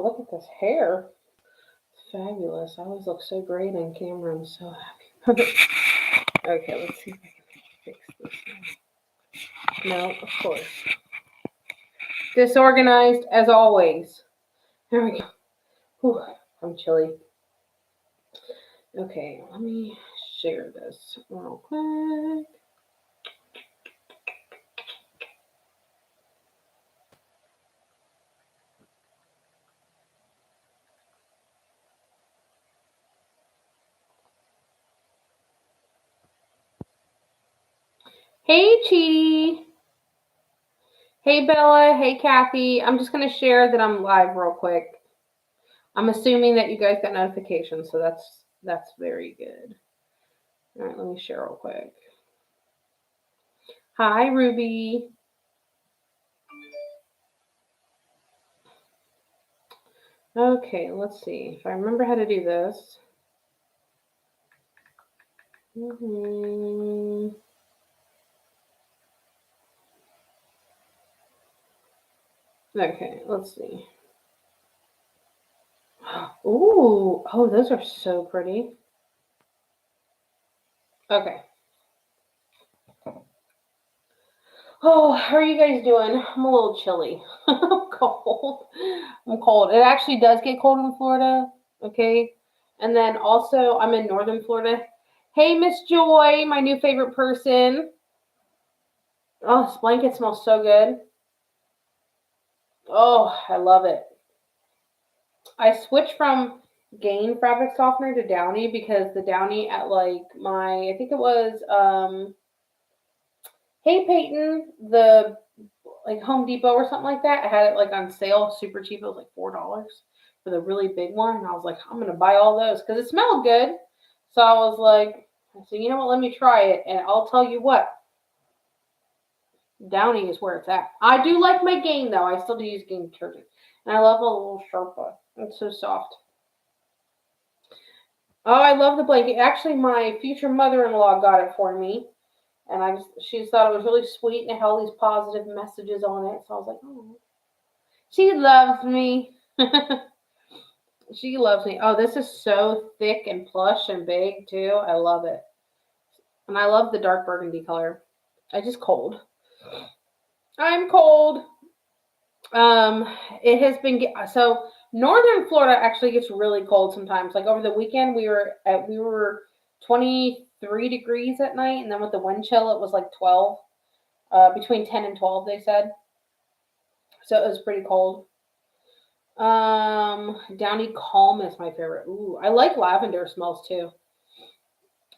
look at this hair. It's fabulous. I always look so great on camera. I'm so happy. Okay, let's see if I can fix this now. No, of course. Disorganized as always. There we go. Whew, I'm chilly. Okay, let me share this real quick. Hey, Cheaty. Hey, Bella. Hey, Kathy. I'm just going to share that I'm live real quick. I'm assuming that you guys got notifications, so that's very good. All right, let me share real quick. Hi, Ruby. Okay, let's see if I remember how to do this. Okay, let's see. Ooh, oh, those are so pretty. Okay. Oh, how are you guys doing? I'm a little chilly. I'm cold. I'm cold. It actually does get cold in Florida. Okay. And then also, I'm in northern Florida. Hey, Miss Joy, my new favorite person. Oh, this blanket smells so good. Oh, I love it. I switched from Gain fabric softener to Downy because the Downy at like I think it was, Hey Peyton, the like Home Depot or something like that. I had it like on sale, super cheap. It was like $4 for the really big one, and I was like, I'm gonna buy all those because it smelled good. So I was like, so you know what? Let me try it, and I'll tell you what. Downy is where it's at. I do like my Gain though. I still do use Gain detergent, and I love a little Sherpa. It's so soft. Oh, I love the blanket. Actually, my future mother-in-law got it for me. And she just thought it was really sweet and it had all these positive messages on it. So I was like, oh, she loves me. She loves me. Oh, this is so thick and plush and big too. I love it. And I love the dark burgundy color. I just cold. I'm cold. Um, it has been so northern Florida actually gets really cold sometimes. Like over the weekend, we were 23 degrees at night, and then with the wind chill, it was like 12. Between 10 and 12, they said. So it was pretty cold. Downy Calm is my favorite. Ooh, I like lavender smells too.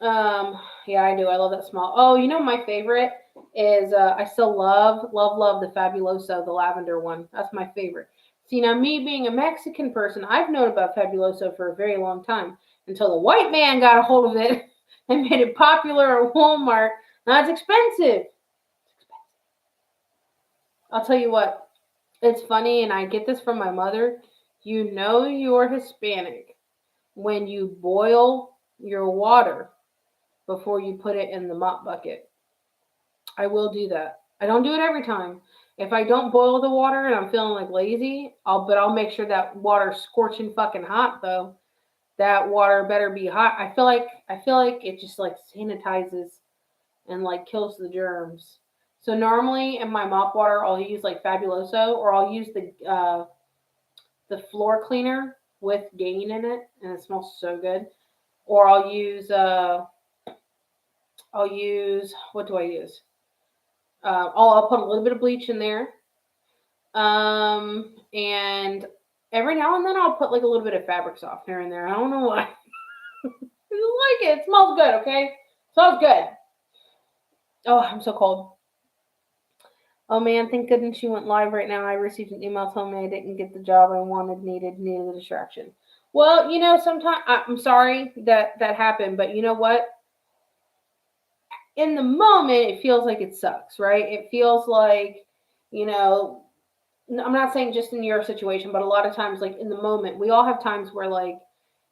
Yeah, I do. I love that smell. Oh, you know my favorite is I still love the Fabuloso, the lavender one. That's my favorite. See, now me being a Mexican person, I've known about Fabuloso for a very long time until the white man got a hold of it and made it popular at Walmart. Now it's expensive. I'll tell you what, it's funny, and I get this from my mother. You know you're Hispanic when you boil your water before you put it in the mop bucket. I will do that. I don't do it every time. If I don't boil the water and I'm feeling like lazy, I'll make sure that water's scorching fucking hot though. That water better be hot. I feel like it just like sanitizes and like kills the germs. So normally in my mop water, I'll use like Fabuloso, or I'll use the floor cleaner with Gain in it, and it smells so good. Or I'll use what do I use? I'll put a little bit of bleach in there, and every now and then I'll put like a little bit of fabric softener in there. I don't know why. I just like it. It smells good. Okay, smells good. Oh, I'm so cold. Oh man, thank goodness you went live right now. I received an email telling me I didn't get the job I wanted, needed a distraction. Well, sometimes I'm sorry that happened, but you know what? In the moment, it feels like it sucks, right? It feels like, you know, I'm not saying just in your situation, but a lot of times, like in the moment, we all have times where like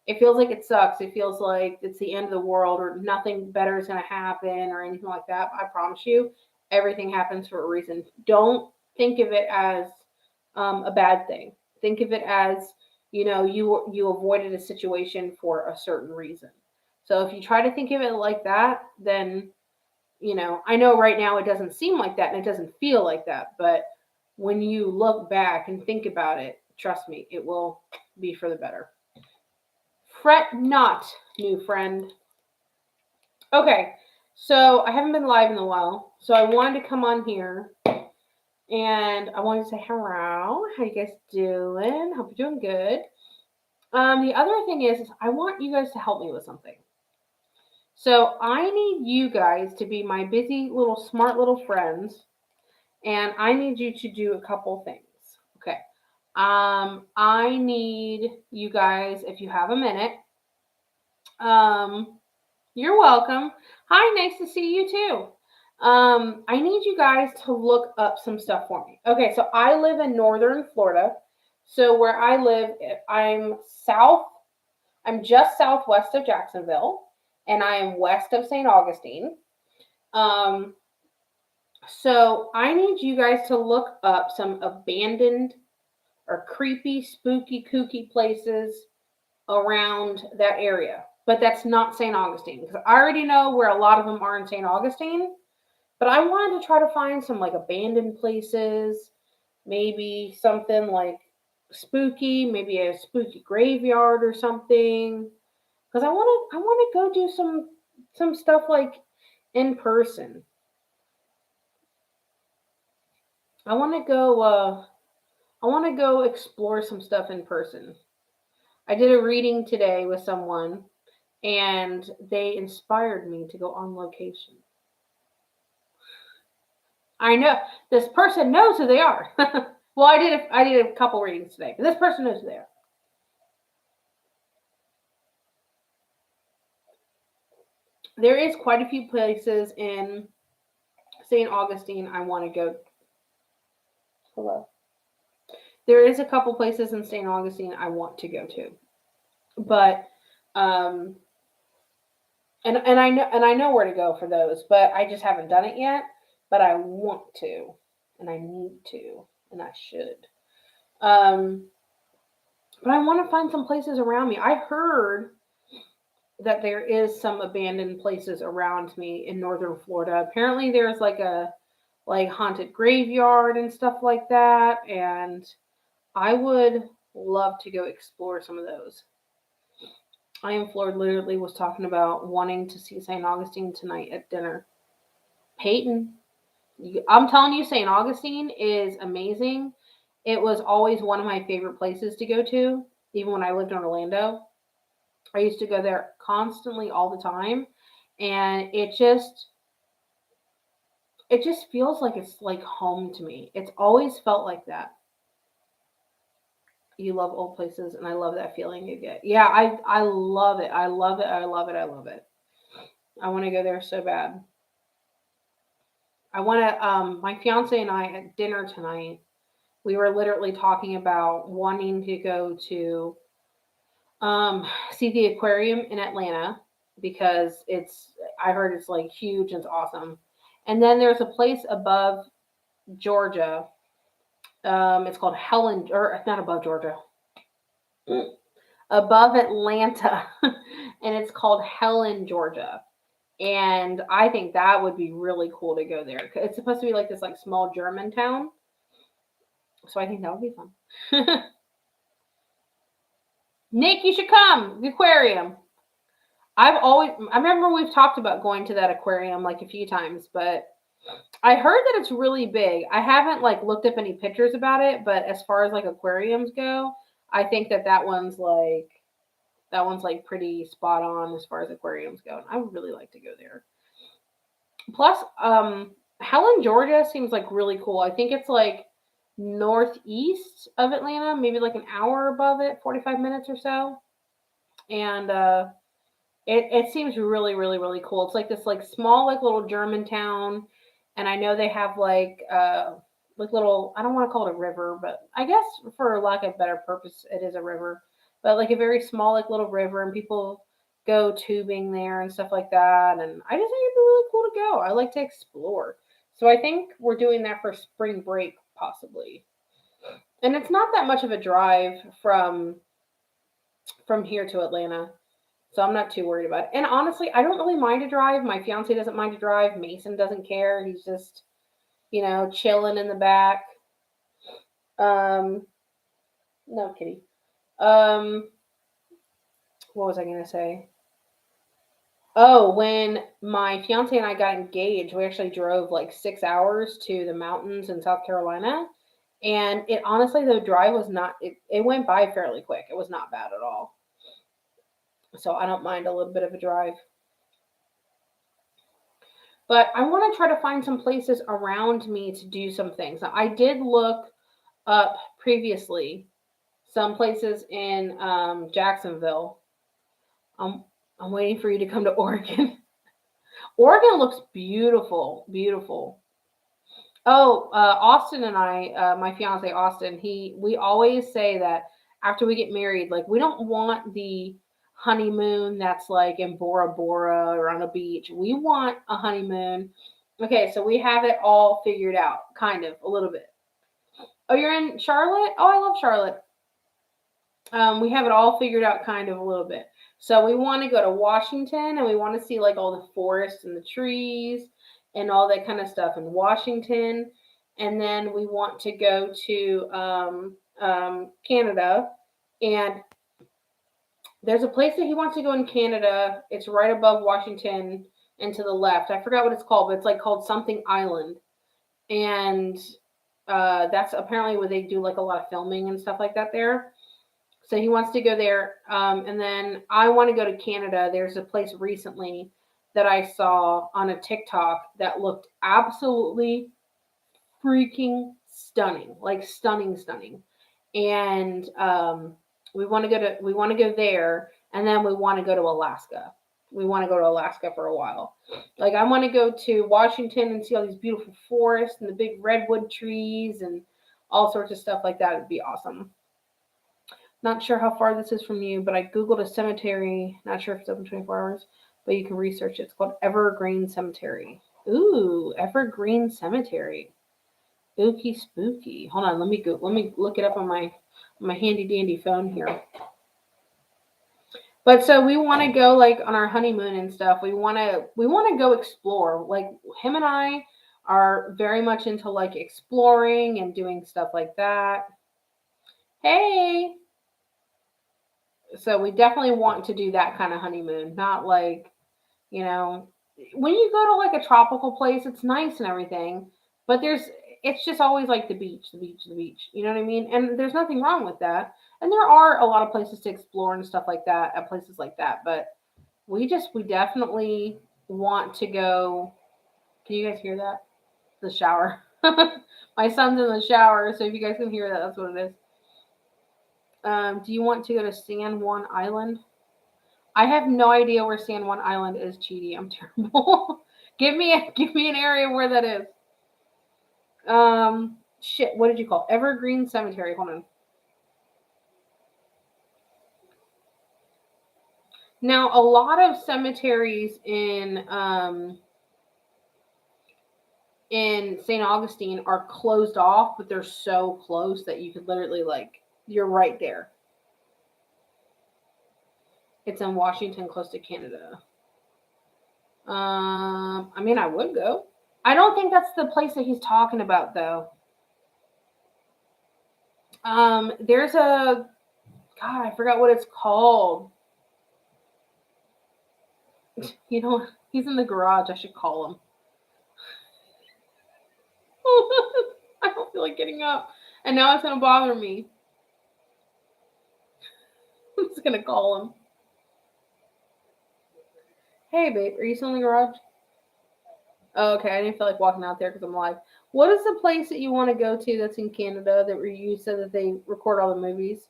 it feels like it sucks. It feels like it's the end of the world or nothing better is going to happen or anything like that. But I promise you, everything happens for a reason. Don't think of it as a bad thing. Think of it as You avoided a situation for a certain reason. So if you try to think of it like that, then I know right now it doesn't seem like that and it doesn't feel like that, but when you look back and think about it, trust me, it will be for the better. Fret not, new friend. Okay, so I haven't been live in a while, so I wanted to come on here and I wanted to say hello. How you guys doing? Hope you're doing good. The other thing is I want you guys to help me with something. So I need you guys to be my busy little smart little friends, and I need you to do a couple things. Okay. I need you guys, if you have a minute. You're welcome. Hi, nice to see you too. I need you guys to look up some stuff for me. Okay, so I live in northern Florida. So where I live, I'm just southwest of Jacksonville, and I am west of St. Augustine. Um, so I need you guys to look up some abandoned or creepy, spooky, kooky places around that area. But that's not St. Augustine because I already know where a lot of them are in St. Augustine. But I wanted to try to find some like abandoned places, maybe something like spooky, maybe a spooky graveyard or something. Because I want to go do some stuff like in person. I want to go. I want to go explore some stuff in person. I did a reading today with someone, and they inspired me to go on location. I know this person knows who they are. Well, I did a couple readings today, but this person knows who they are. There is quite a few places in St. Augustine I want to go. Hello. There is a couple places in St. Augustine I want to go to, but um, and I know where to go for those, but I just haven't done it yet. But I want to, and I need to, and I should. Um, but I want to find some places around me. I heard that there is some abandoned places around me in northern Florida. Apparently, there's like haunted graveyard and stuff like that, and I would love to go explore some of those. I am Floored literally was talking about wanting to see St. Augustine tonight at dinner. Peyton, I'm telling you, St. Augustine is amazing. It was always one of my favorite places to go to, even when I lived in Orlando. I used to go there constantly all the time, and it just feels like it's like home to me. It's always felt like that. You love old places, and I love that feeling you get. Yeah, I love it. I love it. I love it. I love it. I want to go there so bad. I want to. My fiance and I at dinner tonight. We were literally talking about wanting to go to see the aquarium in Atlanta because I heard it's like huge and it's awesome. And then there's a place above Georgia. It's called Helen, or not above Georgia, above Atlanta, and it's called Helen, Georgia. And I think that would be really cool to go there. It's supposed to be like this like small German town, so I think that would be fun. Nick, you should come. The aquarium. I remember we've talked about going to that aquarium like a few times, but I heard that it's really big. I haven't like looked up any pictures about it, but as far as like aquariums go, I think that one's like pretty spot on as far as aquariums go. And I would really like to go there. Plus, Helen, Georgia seems like really cool. I think it's like northeast of Atlanta, maybe like an hour above it, 45 minutes or so. And it seems really, really, really cool. It's like this like small like little German town, and I know they have like little, I don't want to call it a river, but I guess for lack of better purpose, it is a river. But like a very small like little river, and people go tubing there and stuff like that. And I just think it'd be really cool to go. I like to explore. So I think we're doing that for spring break possibly. And it's not that much of a drive from from here to Atlanta. So I'm not too worried about it. And honestly, I don't really mind to drive. My fiance doesn't mind to drive. Mason doesn't care. He's just, chilling in the back. Um, no, kitty. Um, what was I gonna say? Oh, when my fiance and I got engaged, we actually drove like 6 hours to the mountains in South Carolina. And it honestly, the drive was not, it went by fairly quick. It was not bad at all. So I don't mind a little bit of a drive. But I want to try to find some places around me to do some things. Now, I did look up previously some places in Jacksonville. I'm, I'm waiting for you to come to Oregon. Oregon looks beautiful, beautiful. Oh, Austin and I, my fiance Austin, we always say that after we get married, like we don't want the honeymoon that's like in Bora Bora or on a beach. We want a honeymoon. Okay, so we have it all figured out, kind of, a little bit. Oh, you're in Charlotte? Oh, I love Charlotte. We have it all figured out, kind of, a little bit. So we want to go to Washington, and we want to see like all the forests and the trees and all that kind of stuff in Washington. And then we want to go to Canada, and there's a place that he wants to go in Canada. It's right above Washington and to the left. I forgot what it's called, but it's like called something Island, and that's apparently where they do like a lot of filming and stuff like that there. So he wants to go there. And then I want to go to Canada. There's a place recently that I saw on a TikTok that looked absolutely freaking stunning, like stunning, stunning. And we want to go there, and then we want to go to Alaska. We want to go to Alaska for a while. Like I want to go to Washington and see all these beautiful forests and the big redwood trees and all sorts of stuff like that. It'd be awesome. Not sure how far this is from you, but I googled a cemetery. Not sure if it's open 24 hours, but you can research it. It's called Evergreen Cemetery. Ooh, Evergreen Cemetery. Spooky, spooky. Hold on, let me go. Let me look it up on my handy dandy phone here. But so we want to go like on our honeymoon and stuff. We want to go explore. Like him and I are very much into like exploring and doing stuff like that. Hey, so we definitely want to do that kind of honeymoon, not like, you know, when you go to like a tropical place, it's nice and everything, but it's just always like the beach, the beach, the beach. You know what I mean? And there's nothing wrong with that. And there are a lot of places to explore and stuff like that at places like that, but we definitely want to go. Can you guys hear that? The shower. My son's in the shower, so if you guys can hear that, that's what it is. Do you want to go to San Juan Island? I have no idea where San Juan Island is, Cheaty. I'm terrible. Give me an area where that is. Shit. What did you call it? Evergreen Cemetery? Hold on. Now, a lot of cemeteries in St. Augustine are closed off, but they're so close that you could literally like you're right there. It's in Washington, close to Canada. I mean, I would go. I don't think that's the place that he's talking about, though. There's a God, I forgot what it's called. You know, he's in the garage. I should call him. I don't feel like getting up, and now it's gonna bother me. I'm just gonna call him. Hey, babe, are you still in the garage? Oh, okay, I didn't feel like walking out there because I'm live. What is the place that you want to go to that's in Canada that where you said that they record all the movies?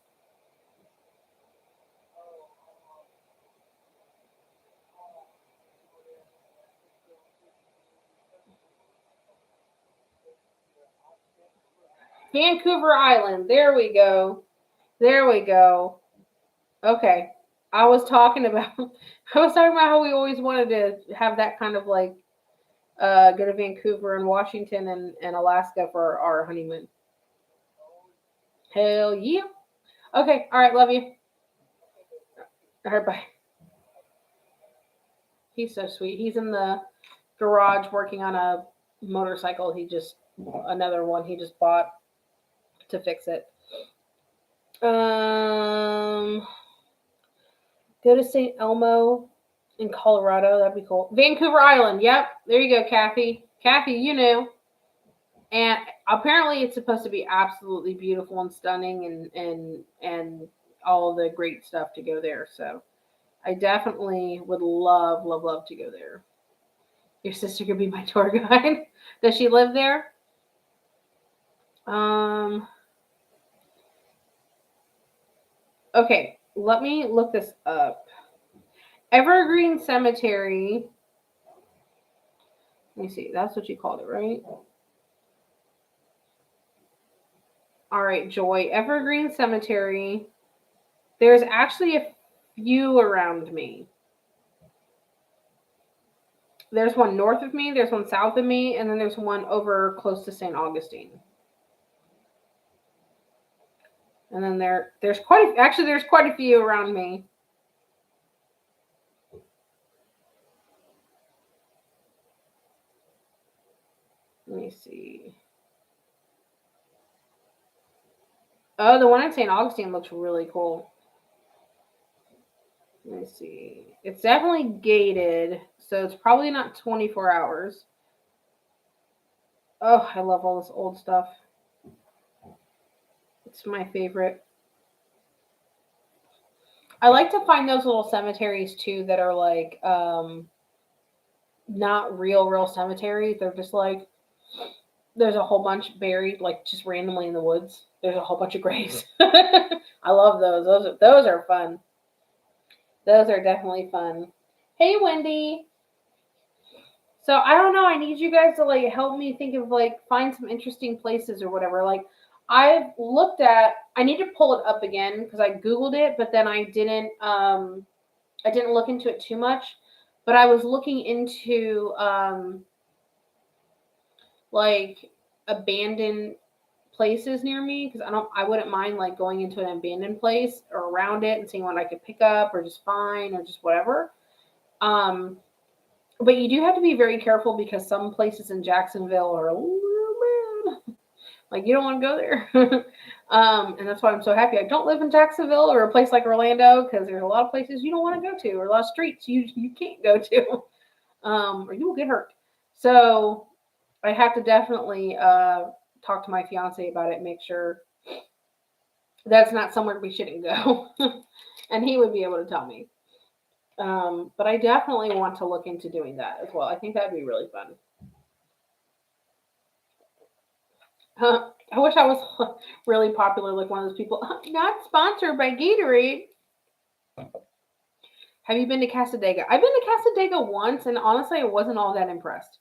Vancouver Island. There we go. There we go. Okay. I was talking about I was talking about how we always wanted to have that kind of like go to Vancouver and Washington and Alaska for our honeymoon. Hell yeah. Okay, all right, love you. Everybody, he's so sweet. He's in the garage working on a motorcycle. Another one he just bought to fix it. Um, Go to St. Elmo in Colorado. That'd be cool. Vancouver Island. Yep. There you go, Kathy. Kathy, you knew. And apparently it's supposed to be absolutely beautiful and stunning and all the great stuff to go there. So I definitely would love, love, love to go there. Your sister could be my tour guide. Does she live there? Um okay, let me look this up. Evergreen Cemetery. Let me see. That's what you called it, right? All right, Joy. Evergreen Cemetery. There's actually a few around me. There's one north of me, there's one south of me, and then there's one over close to St. Augustine. And then there's quite a few around me. Let me see. Oh, the one in St. Augustine looks really cool. Let me see. It's definitely gated, so it's probably not 24 hours. Oh, I love all this old stuff. It's my favorite. I like to find those little cemeteries too that are like not real cemeteries. They're just like there's a whole bunch buried like just randomly in the woods. There's a whole bunch of graves. I love those. Those are fun. Those are definitely fun. Hey Wendy. So I don't know. I need you guys to like help me think of like find some interesting places or whatever. Like I've looked at. I need to pull it up again because I googled it, but then I didn't. I didn't look into it too much. But I was looking into like abandoned places near me because I wouldn't mind like going into an abandoned place or around it and seeing what I could pick up or just find or just whatever. Um, but you do have to be very careful because some places in Jacksonville are oh, man, like you don't want to go there. And that's why I'm so happy I don't live in Jacksonville or a place like Orlando because there's a lot of places you don't want to go to or a lot of streets you can't go to, or you will get hurt. So I have to definitely talk to my fiance about it, and make sure that's not somewhere we shouldn't go, and he would be able to tell me. But I definitely want to look into doing that as well. I think that'd be really fun. I wish I was really popular, like one of those people. Not sponsored by Gatorade. Have you been to Cassadaga? I've been to Cassadaga once, and honestly, I wasn't all that impressed.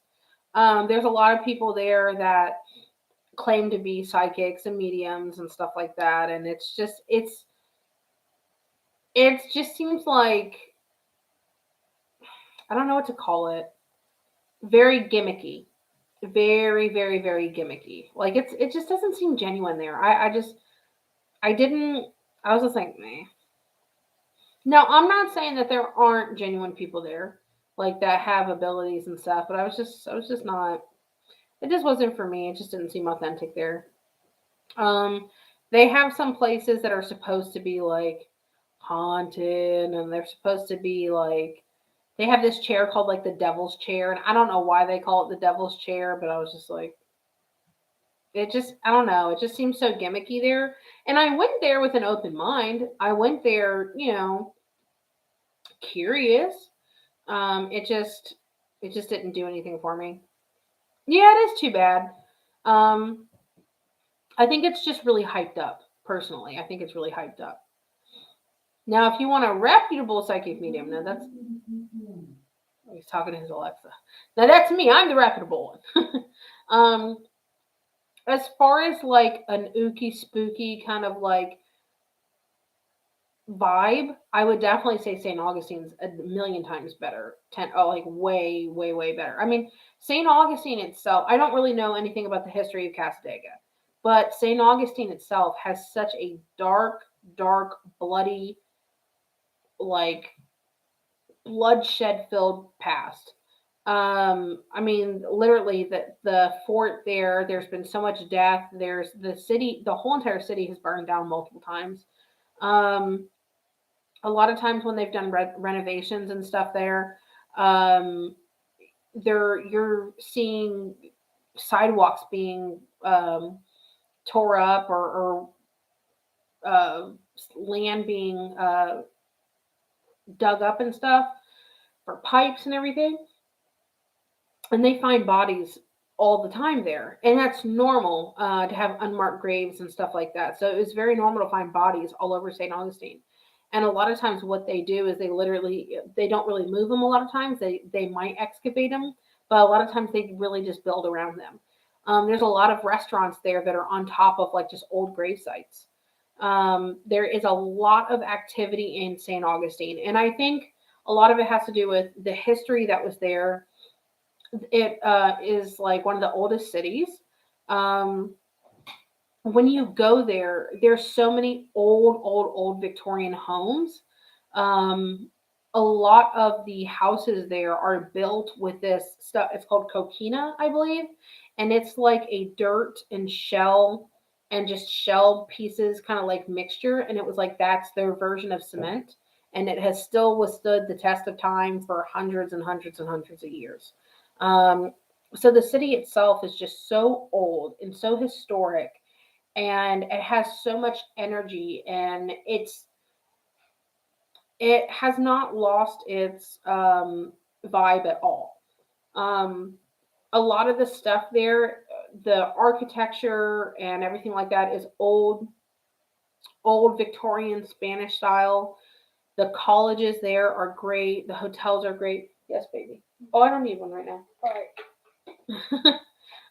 There's a lot of people there that claim to be psychics and mediums and stuff like that, and it just seems like I don't know what to call it. Very gimmicky, very very very gimmicky. Like it just doesn't seem genuine there. I didn't. I was just like, meh. No, I'm not saying that there aren't genuine people there, like that have abilities and stuff. But I was just not. It just wasn't for me. It just didn't seem authentic there. Um, they have some places that are supposed to be like haunted, and they're supposed to be like they have this chair called like the devil's chair, and I don't know why they call it the devil's chair, but I was just like, it just I don't know, it just seems so gimmicky there. And I went there with an open mind. I went there, curious. It just didn't do anything for me. Yeah, it is too bad. Um, I think it's just really hyped up. Personally, I think it's really hyped up. Now, if you want a reputable psychic medium, now that's he's talking to his Alexa. Now that's me. I'm the reputable one. um, as far as like an ooky spooky kind of like vibe, I would definitely say St. Augustine's a million times better. Like way, way, way better. I mean, St. Augustine itself, I don't really know anything about the history of Cassadaga, but St. Augustine itself has such a dark, dark, bloody like bloodshed filled past. I mean, literally, the fort there. There's been so much death. There's the city. The whole entire city has burned down multiple times. Um, a lot of times when they've done renovations and stuff there, um, you're seeing sidewalks being tore up, or uh, land being dug up and stuff for pipes and everything. And they find bodies all the time there, and that's normal to have unmarked graves and stuff like that. So it's very normal to find bodies all over St. Augustine. And a lot of times what they do is they don't really move them. A lot of times they might excavate them, but a lot of times they really just build around them. There's a lot of restaurants there that are on top of like just old grave sites. There is a lot of activity in St. Augustine, and I think a lot of it has to do with the history that was there. It is like one of the oldest cities. Um, when you go there, there's so many old Victorian homes. Um, a lot of the houses there are built with this stuff. It's called coquina, I believe, and it's like a dirt and shell and just shell pieces, kind of like mixture. And it was like that's their version of cement, and it has still withstood the test of time for hundreds and hundreds and hundreds of years. Um, so the city itself is just so old and so historic, and it has so much energy, and it has not lost its vibe at all. Um, a lot of the stuff there, the architecture and everything like that, is old Victorian Spanish style. The colleges there are great. The hotels are great. Yes, baby. Oh, I don't need one right now. All right.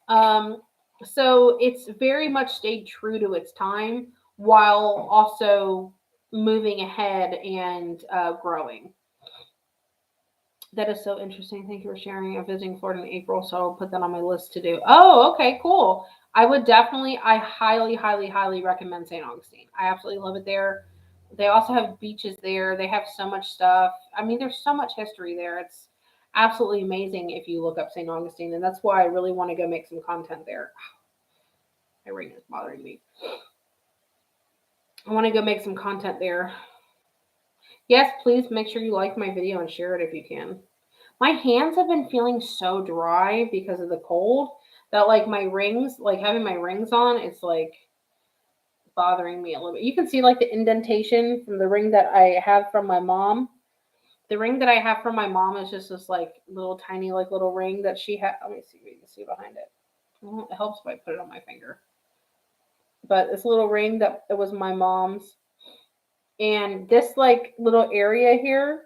Um, so it's very much stayed true to its time while also moving ahead and growing. That is so interesting. Thank you for sharing. I'm visiting Florida in April, so I'll put that on my list to do. Oh, okay, cool. I highly, highly, highly recommend St. Augustine. I absolutely love it there. They also have beaches there. They have so much stuff. I mean, there's so much history there. It's absolutely amazing if you look up St. Augustine, and that's why I really want to go make some content there. My ring is bothering me. I want to go make some content there. Yes, please make sure you like my video and share it if you can. My hands have been feeling so dry because of the cold that like my rings, like having my rings on, it's like bothering me a little bit. You can see like the indentation from the ring that I have from my mom. The ring that I have from my mom is just this like little tiny like little ring that she had. Let me see if you can see behind it. Well, it helps if I put it on my finger. But this little ring that it was my mom's, and this like little area here,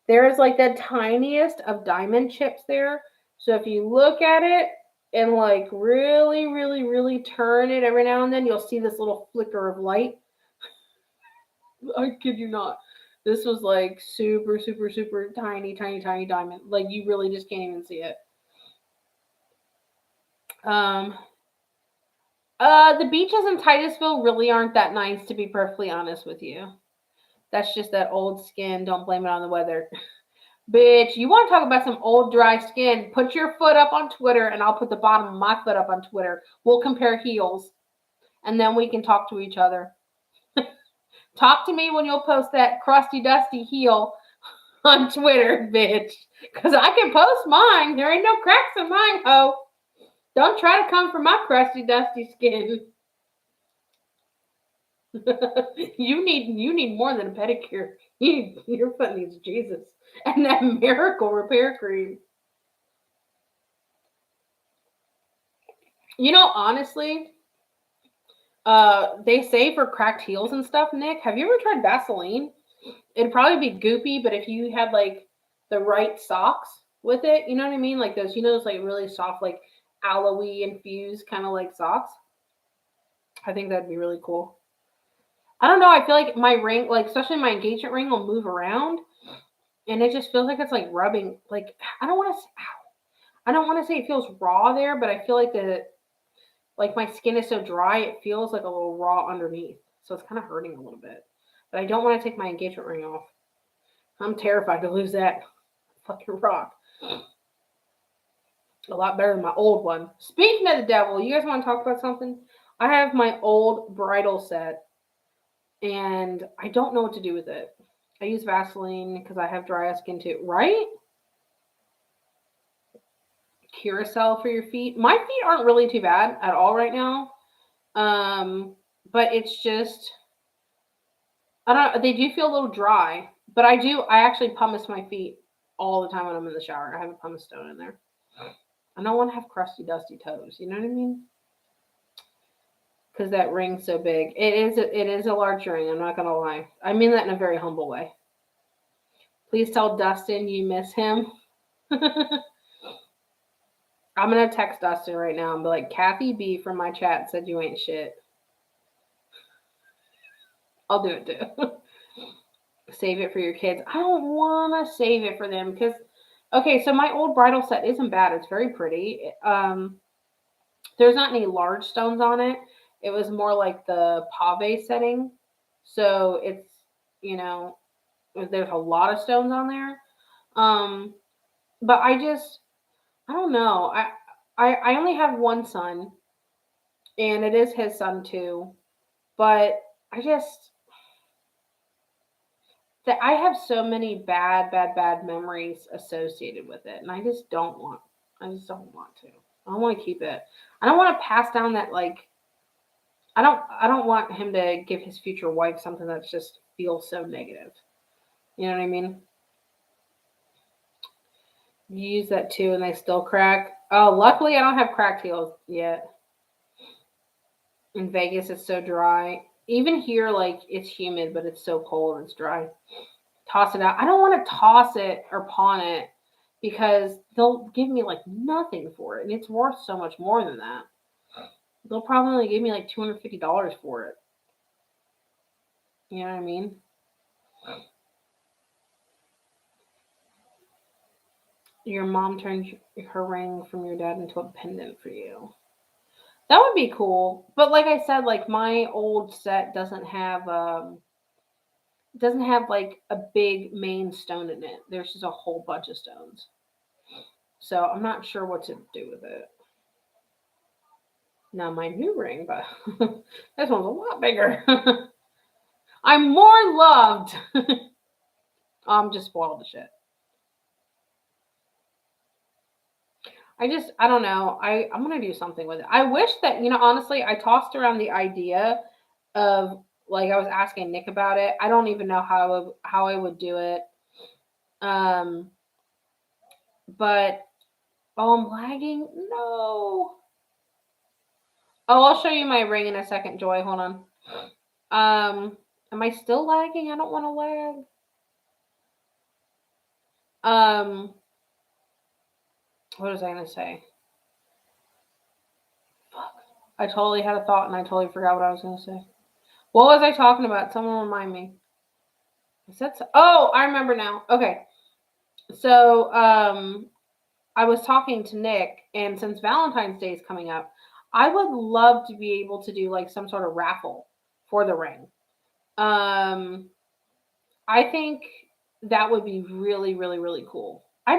there is like the tiniest of diamond chips there. So if you look at it and like really, really, really turn it every now and then, you'll see this little flicker of light. I kid you not. This was like super, super, super tiny, tiny, tiny diamond. Like you really just can't even see it. Um, the beaches in Titusville really aren't that nice, to be perfectly honest with you. That's just that old skin. Don't blame it on the weather. Bitch, you want to talk about some old dry skin? Put your foot up on Twitter, and I'll put the bottom of my foot up on Twitter. We'll compare heels, and then we can talk to each other. Talk to me when you'll post that crusty, dusty heel on Twitter, bitch. Because I can post mine. There ain't no cracks in mine, ho. Don't try to come for my crusty, dusty skin. You need more than a pedicure. Your foot needs Jesus and that miracle repair cream. Honestly, they say for cracked heels and stuff, Nick, have you ever tried Vaseline? It'd probably be goopy, but if you had like the right socks with it, you know what I mean? Like those like really soft, like aloe infused kind of like socks. I think that'd be really cool. I don't know. I feel like my ring, like especially my engagement ring, will move around, and it just feels like it's like rubbing. Like I don't want to say it feels raw there, but I feel like my skin is so dry, it feels like a little raw underneath. So it's kind of hurting a little bit. But I don't want to take my engagement ring off. I'm terrified to lose that fucking rock. A lot better than my old one. Speaking of the devil, you guys want to talk about something? I have my old bridal set, and I don't know what to do with it. I use Vaseline because I have dry skin too, right? Curacao for your feet. My feet aren't really too bad at all right now. Um, but it's just I don't. They do feel a little dry, but I do. I actually pumice my feet all the time when I'm in the shower. I have a pumice stone in there. I don't want to have crusty, dusty toes. You know what I mean? Because that ring's so big. It is a large ring. I'm not gonna lie. I mean that in a very humble way. Please tell Dustin you miss him. I'm gonna text Dustin right now and be like, Kathy B from my chat said you ain't shit. I'll do it too. Save it for your kids. I don't want to save it for them because, okay, so my old bridal set isn't bad. It's very pretty. There's not any large stones on it. It was more like the pave setting. So it's, you know, there's a lot of stones on there. Um, but I don't know. I only have one son, and it is his son too. But I just, that I have so many bad memories associated with it, and I just don't want. I just don't want to. I don't want to keep it. I don't want to pass down that like. I don't want him to give his future wife something that just feels so negative. You know what I mean? You use that too, and they still crack. Oh, luckily I don't have cracked heels yet. In Vegas, it's so dry. Even here, like it's humid, but it's so cold. It's dry. Toss it out. I don't want to toss it or pawn it because they'll give me like nothing for it, and it's worth so much more than that. They'll probably only give me like $250 for it. You know what I mean? Your mom turned her ring from your dad into a pendant for you. That would be cool. But like I said, like my old set doesn't have like a big main stone in it. There's just a whole bunch of stones. So I'm not sure what to do with it. Now my new ring, but this one's a lot bigger. I'm more loved. I'm just spoiled the shit. I don't know. I'm gonna do something with it. I wish that, honestly, I tossed around the idea of like I was asking Nick about it. I don't even know how I would do it. Um, but oh, I'm lagging. No. Oh, I'll show you my ring in a second, Joy. Hold on. Am I still lagging? I don't want to lag. What was I gonna say? Fuck. I totally had a thought and I totally forgot what I was gonna say. What was I talking about? Someone remind me. I said so. Oh, I remember now. Okay. So, I was talking to Nick, and since Valentine's Day is coming up, I would love to be able to do like some sort of raffle for the ring. Um, I think that would be really, really, really cool. I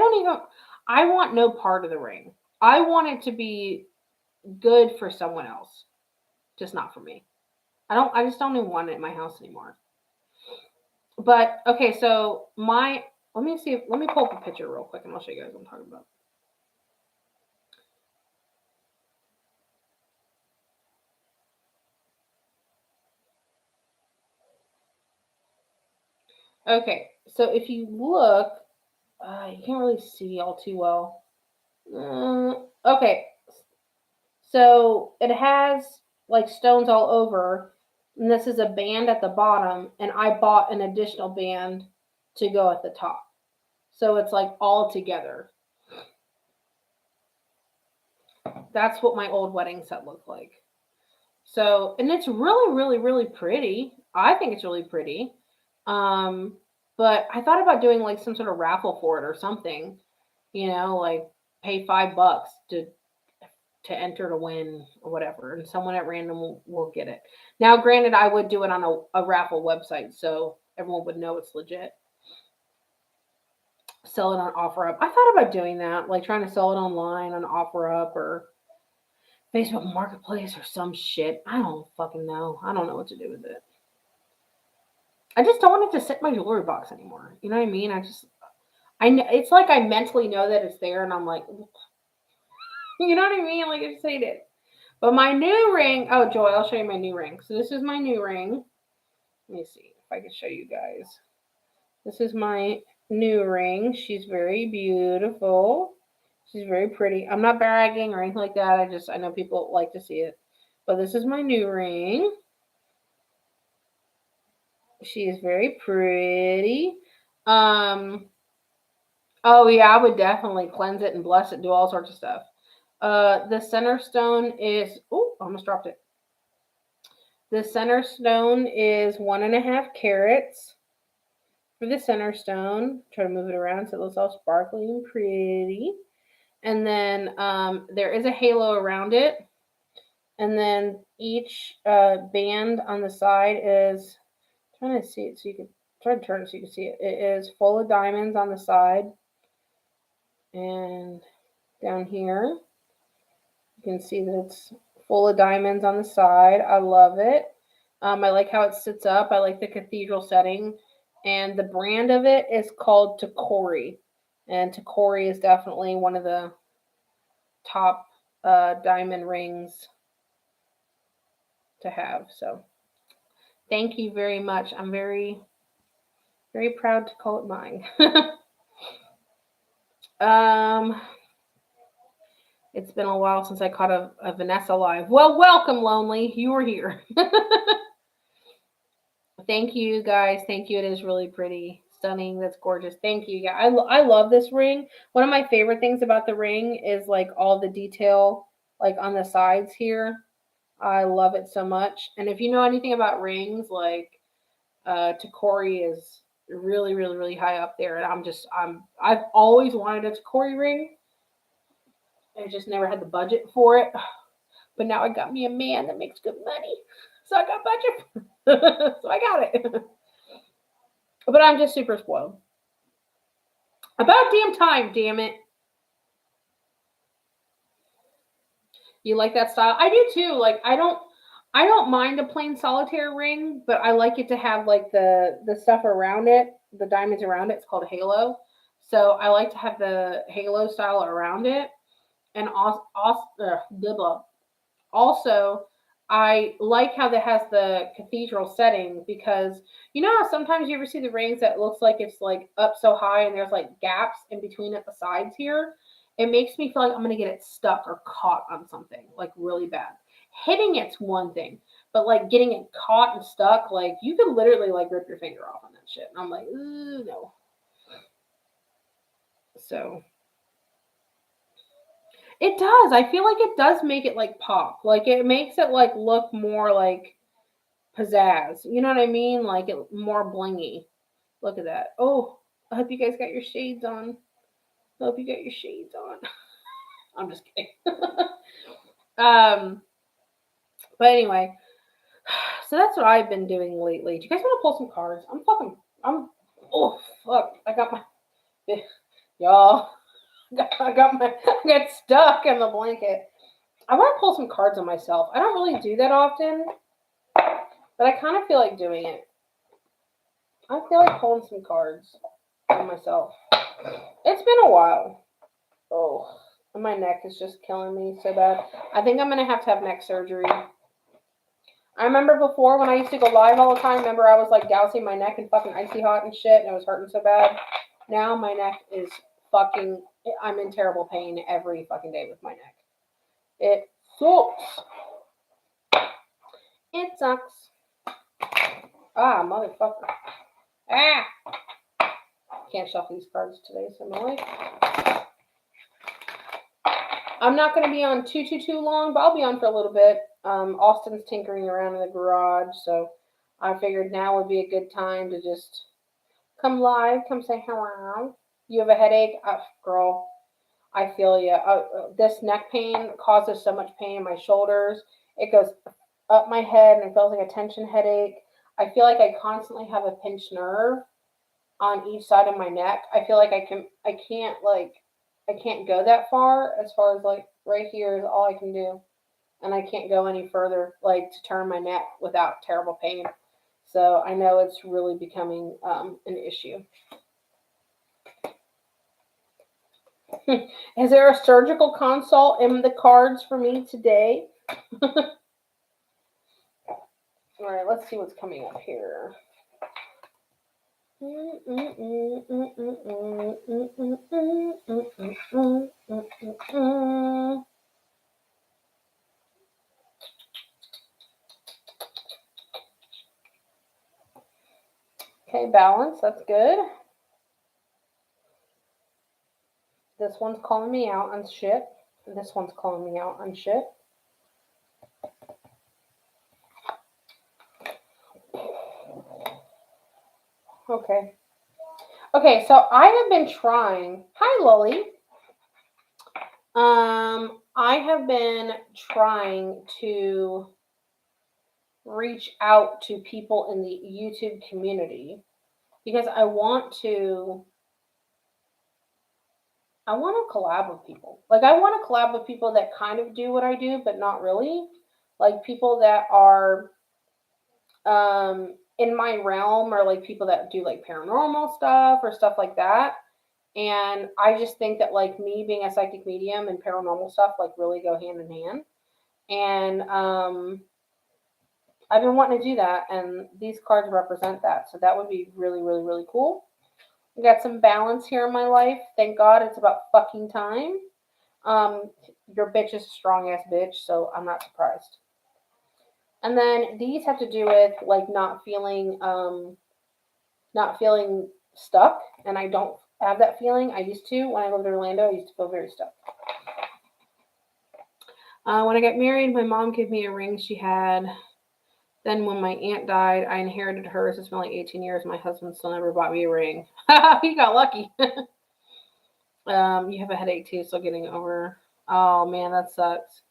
want no part of the ring. I want it to be good for someone else, just not for me. I just don't even want it in my house anymore. But okay, so let me pull up a picture real quick and I'll show you guys what I'm talking about. Okay, so if you look, you can't really see all too well. Okay, so it has like stones all over, and this is a band at the bottom, and I bought an additional band to go at the top. So it's like all together. That's what my old wedding set looked like. So, and it's really, really, really pretty. I think it's really pretty. Um, but I thought about doing like some sort of raffle for it or something. Like pay $5 to enter to win or whatever, and someone at random will get it. Now, granted, I would do it on a raffle website, so everyone would know it's legit. sell it on OfferUp. I thought about doing that, like trying to sell it online on OfferUp or Facebook Marketplace or some shit. I don't fucking know. I don't know what to do with it. I just don't want it to sit in my jewelry box anymore. You know what I mean? It's like I mentally know that it's there, and I'm like, you know what I mean? Like I just hate it. But my new ring. Oh, Joy, I'll show you my new ring. So this is my new ring. Let me see if I can show you guys. This is my new ring. She's very beautiful. She's very pretty. I'm not bragging or anything like that. I know people like to see it. But this is my new ring. She is very pretty. Um, oh yeah, I would definitely cleanse it and bless it, do all sorts of stuff. The center stone is I almost dropped it. The center stone is 1.5 carats for the center stone. Try to move it around so it looks all sparkly and pretty. And then there is a halo around it. And then each band on the side is, trying to see it so you can try to turn it so you can see it. It is full of diamonds on the side. And down here, you can see that it's full of diamonds on the side. I love it. I like how it sits up. I like the cathedral setting. And the brand of it is called Takori. And Takori is definitely one of the top diamond rings to have. So thank you very much. I'm very, very proud to call it mine. It's been a while since I caught a Vanessa live. Well, welcome, Lonely. You are here. Thank you, guys. Thank you. It is really pretty, stunning. That's gorgeous. Thank you. Yeah, I love this ring. One of my favorite things about the ring is like all the detail, like on the sides here. I love it so much. And if you know anything about rings, like Takori is really, really, really high up there. And I've always wanted a Takori ring. I just never had the budget for it. But now I got me a man that makes good money. So I got budget. So I got it. But I'm just super spoiled. About damn time, damn it. You like that style? I do too. Like I don't mind a plain solitaire ring, but I like it to have like the stuff around it, the diamonds around it. It's called a halo. So I like to have the halo style around it. And also, I like how that has the cathedral setting because you know how sometimes you ever see the rings that looks like it's like up so high and there's like gaps in between at the sides here. It makes me feel like I'm gonna get it stuck or caught on something like really bad. Hitting it's one thing, but like getting it caught and stuck, like you could literally like rip your finger off on that shit. And I'm like, ooh, no. So it does. I feel like it does make it like pop. Like it makes it like look more like pizzazz. You know what I mean? Like it more blingy. Look at that. Oh, I hope you guys got your shades on. I hope you got your shades on. I'm just kidding. um, but anyway, so that's what I've been doing lately. Do you guys want to pull some cards? Oh fuck! I got my y'all. I got stuck in the blanket. I want to pull some cards on myself. I don't really do that often, but I kind of feel like doing it. I feel like pulling some cards on myself. It's been a while. Oh, my neck is just killing me so bad. I think I'm going to have neck surgery. I remember before when I used to go live all the time, remember I was like dousing my neck in fucking icy hot and shit and it was hurting so bad. Now my neck is I'm in terrible pain every fucking day with my neck. It sucks. It sucks. Ah, motherfucker. Ah! Can't shuffle these cards today, so my life. I'm not going to be on too long, but I'll be on for a little bit. Austin's tinkering around in the garage, so I figured now would be a good time to just come live, come say hello. You have a headache? Girl, I feel you. This neck pain causes so much pain in my shoulders. It goes up my head and it feels like a tension headache. I feel like I constantly have a pinched nerve on each side of my neck. I feel like I can't go that far as like right here is all I can do. And I can't go any further, like to turn my neck without terrible pain. So I know it's really becoming an issue. Is there a surgical consult in the cards for me today? All right, let's see what's coming up here. Okay, balance, that's good. This one's calling me out on shit. This one's calling me out on shit. Okay. Okay, so I have been trying. Hi, Lily. I have been trying to reach out to people in the YouTube community because I want to collab with people. Like I want to collab with people that kind of do what I do, but not really. Like people that are in my realm, or like people that do like paranormal stuff or stuff like that. And I just think that like me being a psychic medium and paranormal stuff like really go hand in hand. And I've been wanting to do that, and these cards represent that. So that would be really, really, really cool. We got some balance here in my life. Thank God it's about fucking time. Your bitch is a strong ass bitch, so I'm not surprised. And then these have to do with like not feeling stuck, and I don't have that feeling. I used to when I lived in Orlando. I used to feel very stuck. When I got married, my mom gave me a ring she had. Then when my aunt died, I inherited hers. It's been like 18 years. My husband still never bought me a ring. He got lucky. You have a headache too, so getting over. Oh man, that sucks.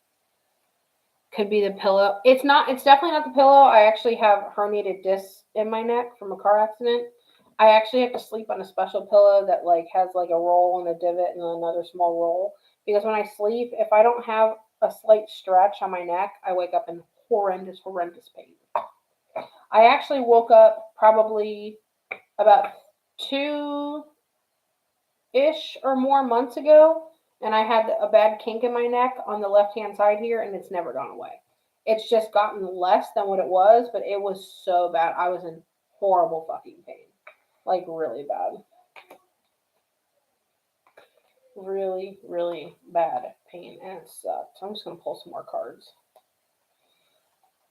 Could be the pillow. It's not. It's definitely not the pillow. I actually have herniated discs in my neck from a car accident. I actually have to sleep on a special pillow that like has like a roll and a divot and another small roll, because when I sleep, if I don't have a slight stretch on my neck, I wake up in horrendous pain. I actually woke up probably about 2-ish or more months ago, and I had a bad kink in my neck on the left-hand side here, and it's never gone away. It's just gotten less than what it was, but it was so bad. I was in horrible fucking pain. Like, really bad. Really, really bad pain, and it sucked. So I'm just going to pull some more cards.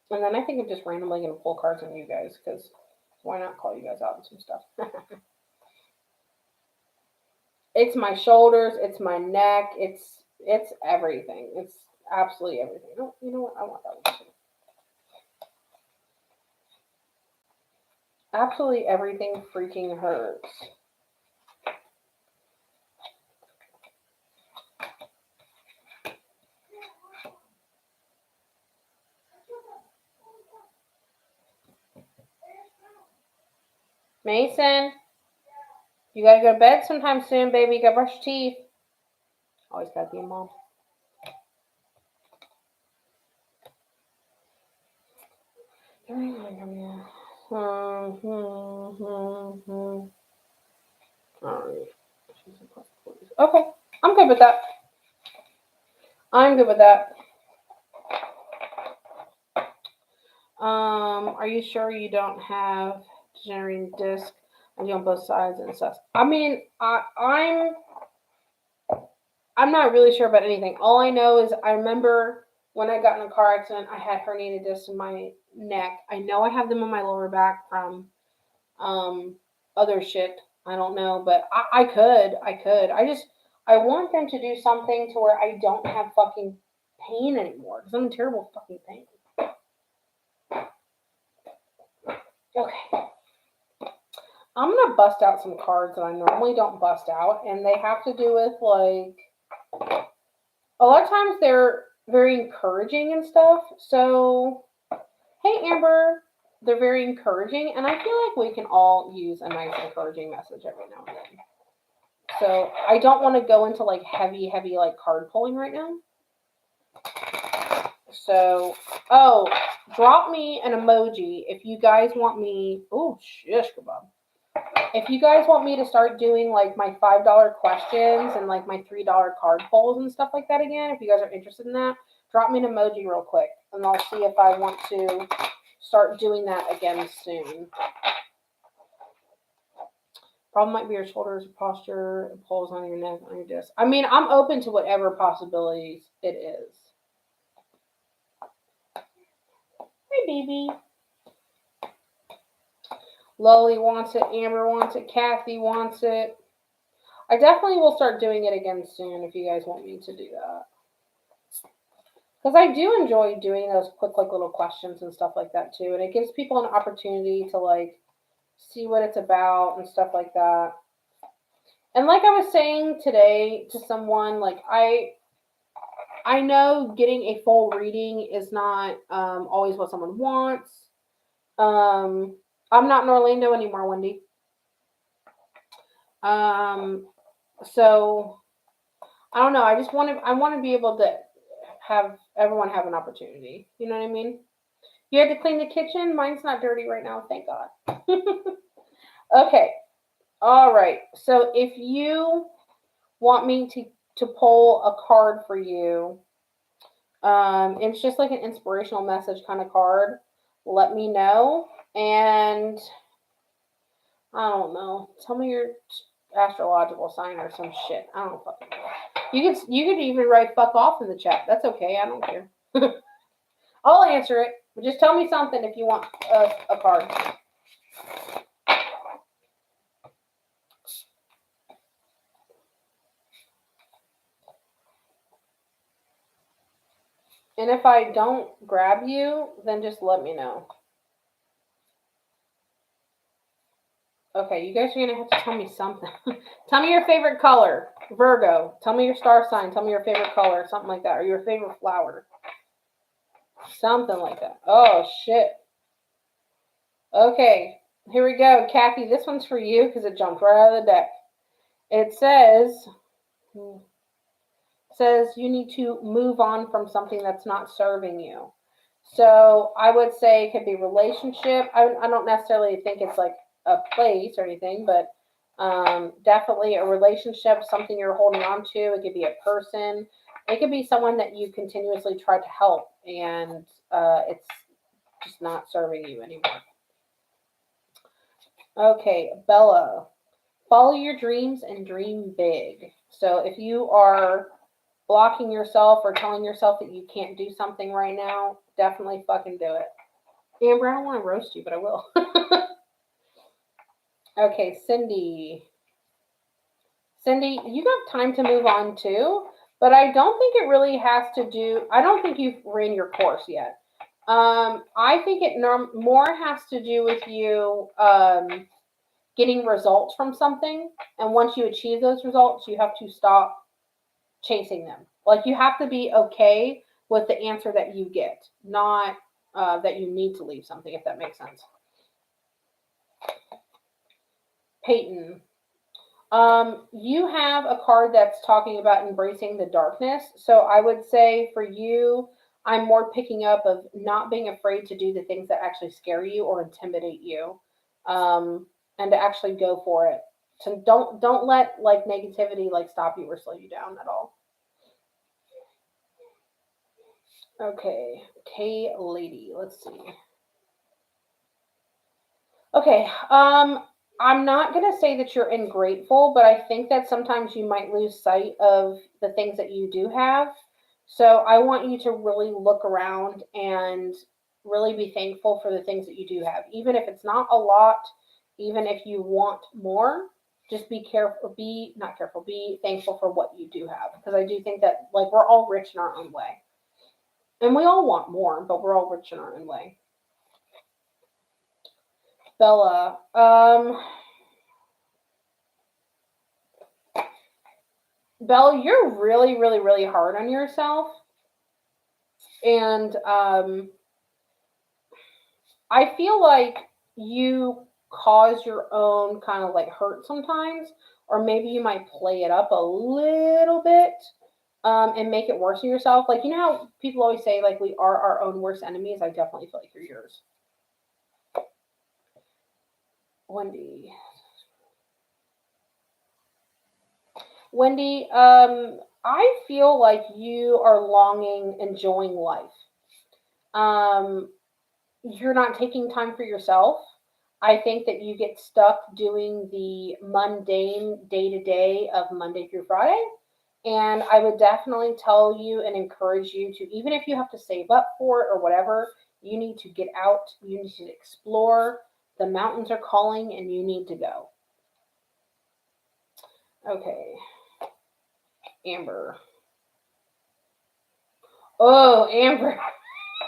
And then I think I'm just randomly going to pull cards on you guys, because why not call you guys out on some stuff? It's my shoulders, it's my neck, it's everything. It's absolutely everything. Oh, you know what? I want that one too. Absolutely everything freaking hurts. Mason, you gotta go to bed sometime soon, baby. You gotta brush your teeth. Always gotta be a mom. Alright. Okay, I'm good with that. I'm good with that. Are you sure you don't have degenerating disc? I do on both sides and stuff. I mean, I'm not really sure about anything. All I know is I remember when I got in a car accident, I had herniated discs in my neck. I know I have them in my lower back from other shit. I don't know, but I could. I want them to do something to where I don't have fucking pain anymore, because I'm in terrible fucking pain. Okay. I'm gonna bust out some cards that I normally don't bust out, and they have to do with like a lot of times they're very encouraging and stuff. So, hey Amber, they're very encouraging, and I feel like we can all use a nice encouraging message every now and then. So I don't want to go into like heavy like card pulling right now. So, oh, drop me an emoji if you guys want me. Oh, shish kebab. If you guys want me to start doing like my $5 questions and like my $3 card pulls and stuff like that again, if you guys are interested in that, drop me an emoji real quick, and I'll see if I want to start doing that again soon. Problem might be your shoulders, posture, pulls on your neck, on your disc. I mean, I'm open to whatever possibilities it is. Hey, baby. Loli wants it. Amber wants it. Kathy wants it. I definitely will start doing it again soon if you guys want me to do that. Because I do enjoy doing those quick, like, little questions and stuff like that, too. And it gives people an opportunity to, like, see what it's about and stuff like that. And like I was saying today to someone, like, I know getting a full reading is not always what someone wants. I'm not in Orlando anymore, Wendy. So I don't know. I want to be able to have everyone have an opportunity. You know what I mean? You had to clean the kitchen. Mine's not dirty right now, thank God. Okay. All right. So if you want me to pull a card for you, it's just like an inspirational message kind of card. Let me know, and I don't know. Tell me your astrological sign or some shit. I don't fucking know. You could even write "fuck off" in the chat. That's okay. I don't care. I'll answer it. But just tell me something if you want a card. And if I don't grab you, then just let me know. Okay, you guys are gonna have to tell me something. Tell me your favorite color, Virgo. Tell me your star sign. Tell me your favorite color, something like that, or your favorite flower, something like that. Oh shit. Okay, here we go, Kathy. This one's for you because it jumped right out of the deck. It says you need to move on from something that's not serving you. So I would say it could be relationship. I don't necessarily think it's like a place or anything, but definitely a relationship, something you're holding on to. It could be a person. It could be someone that you continuously try to help, and it's just not serving you anymore. Okay, Bella, follow your dreams and dream big. So if you are blocking yourself or telling yourself that you can't do something right now, definitely fucking do it. Amber, I don't want to roast you, but I will. Okay, Cindy. Cindy, you got time to move on too, but I don't think it really has to do, I don't think you've ran your course yet. I think it more has to do with you getting results from something. And once you achieve those results, you have to stop chasing them. Like you have to be okay with the answer that you get, not that you need to leave something, if that makes sense. Peyton, you have a card that's talking about embracing the darkness. So I would say for you, I'm more picking up of not being afraid to do the things that actually scare you or intimidate you, and to actually go for it. So don't let like negativity like stop you or slow you down at all. Okay, K lady, let's see. Okay, I'm not going to say that you're ungrateful, but I think that sometimes you might lose sight of the things that you do have. So I want you to really look around and really be thankful for the things that you do have. Even if it's not a lot, even if you want more, just be careful, be not careful, be thankful for what you do have. Because I do think that like we're all rich in our own way. And we all want more, but we're all rich in our own way. Bella, Bella, you're really, really, really hard on yourself. And I feel like you cause your own kind of like hurt sometimes, or maybe you might play it up a little bit, and make it worse for yourself. Like, you know how people always say, like, we are our own worst enemies? I definitely feel like you're yours. Wendy. Wendy, I feel like you are longing, enjoying life. Um, you're not taking time for yourself. I think that you get stuck doing the mundane day to day of Monday through Friday. And I would definitely tell you and encourage you to, even if you have to save up for it or whatever, you need to get out, you need to explore. The mountains are calling and you need to go. Okay, Amber. Oh, Amber.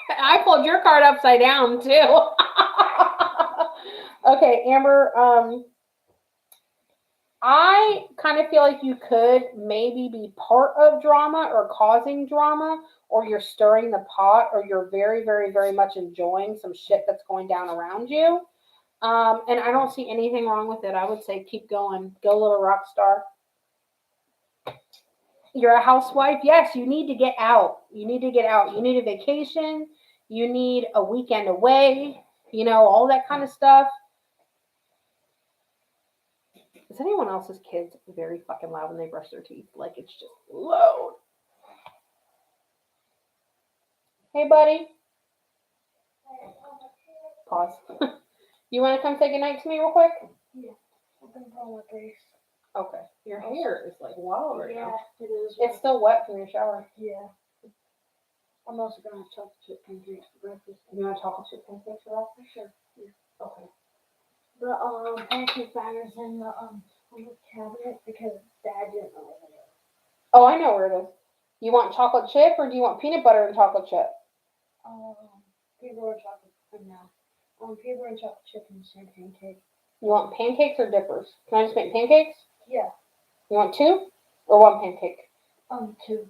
I pulled your card upside down too. Okay, Amber, I kind of feel like you could maybe be part of drama or causing drama, or you're stirring the pot, or you're very, very, very much enjoying some shit that's going down around you. And I don't see anything wrong with it. I would say keep going. Go, little rock star. You're a housewife. Yes, you need to get out. You need to get out. You need a vacation. You need a weekend away. All that kind of stuff. Is anyone else's kids very fucking loud when they brush their teeth? Like, it's just loud. Hey, buddy. Pause. You want to come say goodnight to me real quick? Yeah. I've been pulling my face. Okay. Your hair is like wild right now. Yeah, it is. It's still wet from your shower. Yeah. I'm also going to have chocolate chip pancakes for breakfast. You want chocolate chip pancakes for breakfast? Sure. Yeah. Okay. The pancake batter's in the on the cabinet because Dad didn't know where it is. Oh, I know where it is. You want chocolate chip or do you want peanut butter and chocolate chip? Peanut butter and chocolate for now. Peanut butter and chocolate chip and the same pancake. You want pancakes or dippers? Can I just make pancakes? Yeah. You want two or one pancake? Two.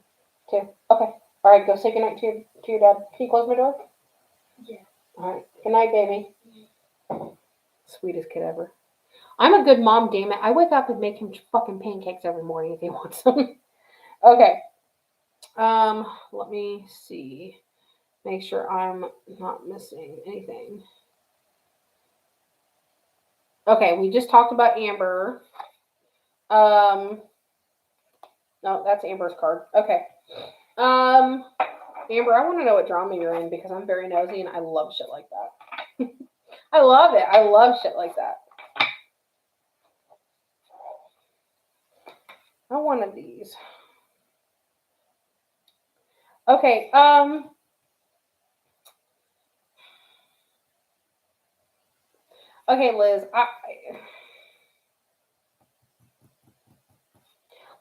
Two. Okay. All right. Go say goodnight to your dad. Can you close my door? Yeah. All right. Good night, baby. Sweetest kid ever. I'm a good mom, damn it. I wake up and make him fucking pancakes every morning if he wants them. Okay. Let me see. Make sure I'm not missing anything. Okay, we just talked about Amber. No, that's Amber's card. Okay. Amber, I want to know what drama you're in because I'm very nosy and I love shit like that. I love it. I love shit like that. I want one of these. Okay, okay, Liz.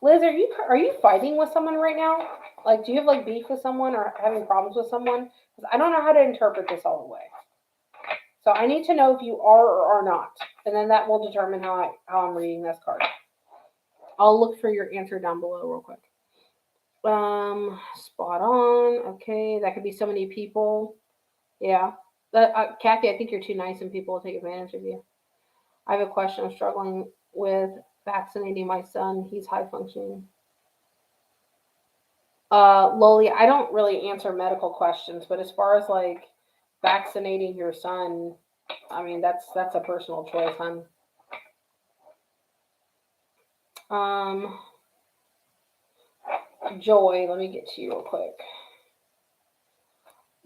Liz, are you fighting with someone right now? Like, do you have like beef with someone or having problems with someone? Because I don't know how to interpret this all the way. So I need to know if you are or are not, and then that will determine how I'm reading this card. I'll look for your answer down below real quick. Spot on. Okay, that could be so many people. Yeah. Kathy, I think you're too nice and people will take advantage of you. I have a question. I'm struggling with vaccinating my son. He's high functioning. Loli, I don't really answer medical questions, but as far as like vaccinating your son, I mean that's a personal choice, hon. Joy, let me get to you real quick.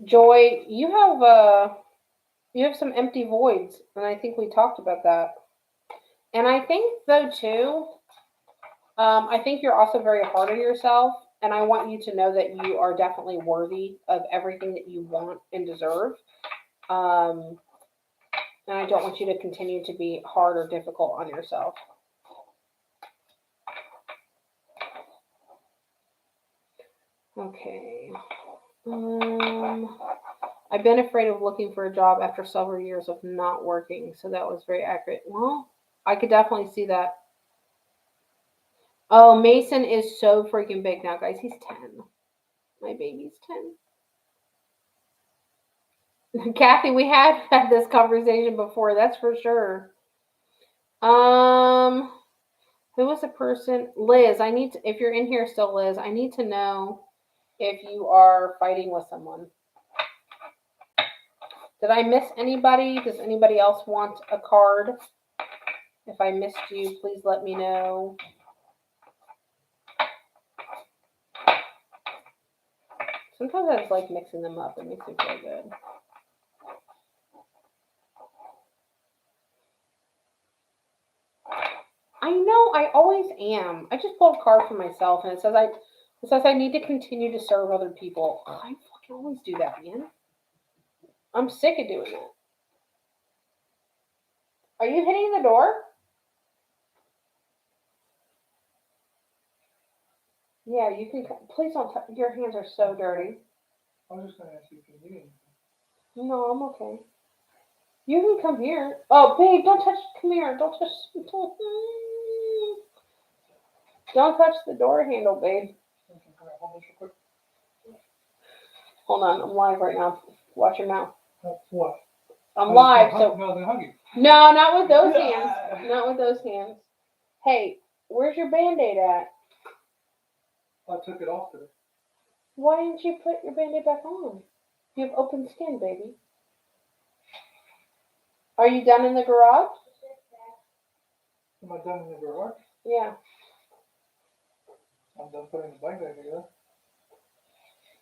Joy, you have some empty voids, and I think we talked about that. And I think though too, I think you're also very hard on yourself, and I want you to know that you are definitely worthy of everything that you want and deserve. And I don't want you to continue to be hard or difficult on yourself. Okay. I've been afraid of looking for a job after several years of not working, so that was very accurate. Well, I could definitely see that. Oh, Mason is so freaking big now, guys. He's 10. My baby's 10. Kathy, we had had this conversation before, that's for sure. Um, who was the person? Liz, I need to, if you're in here still, Liz, I need to know if you are fighting with someone. Did I miss anybody? Does anybody else want a card? If I missed you, please let me know. Sometimes I just like mixing them up. It makes me feel good. I know I always am. I just pulled a card for myself, and it says I need to continue to serve other people. I fucking always do that, man. I'm sick of doing that. Are you hitting the door? Yeah, you can. Please don't. Your hands are so dirty. I was just gonna ask you if you need anything. No, I'm okay. You can come here. Oh, babe, don't touch. Come here. Don't touch. Don't touch the door handle, babe. Okay, can I hold this real quick? Hold on, I'm live right now. Watch your mouth. What? I'm live, so No, then hug you. no, not with those Yeah. hands. Not with those hands. Hey, where's your Band-Aid at? I took it off today. Why didn't you put your Band-Aid back on? You have open skin, baby. Are you done in the garage? Am I done in the garage? Yeah. I'm done putting the bike back together.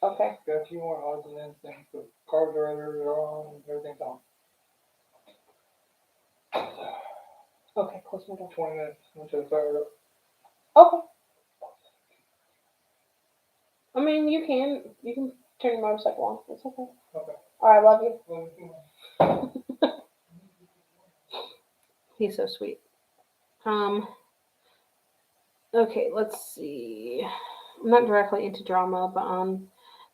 Okay. Got a few more odds and ends things, but carburetors are on, everything's on. Okay, close my door. 20 minutes until I fire it up. Okay. I mean, you can turn your motorcycle on. It's okay. Okay. All right, love you. Well, you know. He's so sweet. Okay, let's see. I'm not directly into drama, but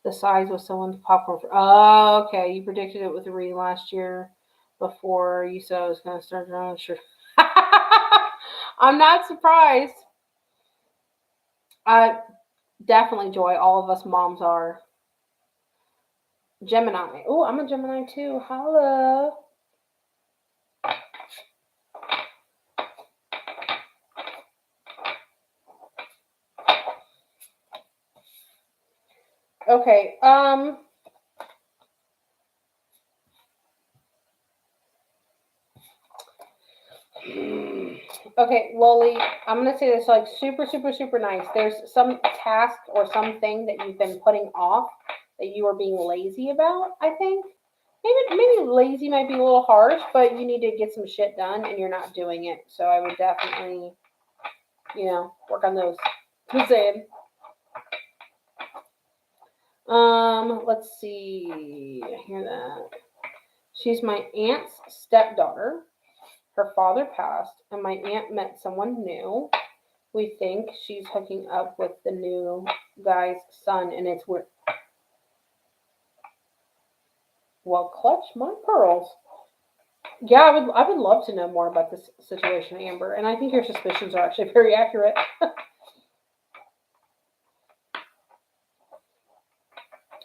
the size was someone's popcorn. Oh, okay. You predicted it with the reading last year before you said I was going to start drama. Sure. I'm not surprised. Definitely, Joy. All of us moms are. Gemini. Oh, I'm a Gemini too. Hello. Okay. Okay, Loli, I'm gonna say this like super, super, super nice. There's some task or something that you've been putting off that you are being lazy about, I think. Maybe lazy might be a little harsh, but you need to get some shit done and you're not doing it. So I would definitely, work on those. Just saying. Let's see. I hear that. She's my aunt's stepdaughter. Her father passed, and my aunt met someone new. We think she's hooking up with the new guy's son, and it's weird. Well, clutch my pearls. Yeah, I would love to know more about this situation, Amber, and I think your suspicions are actually very accurate.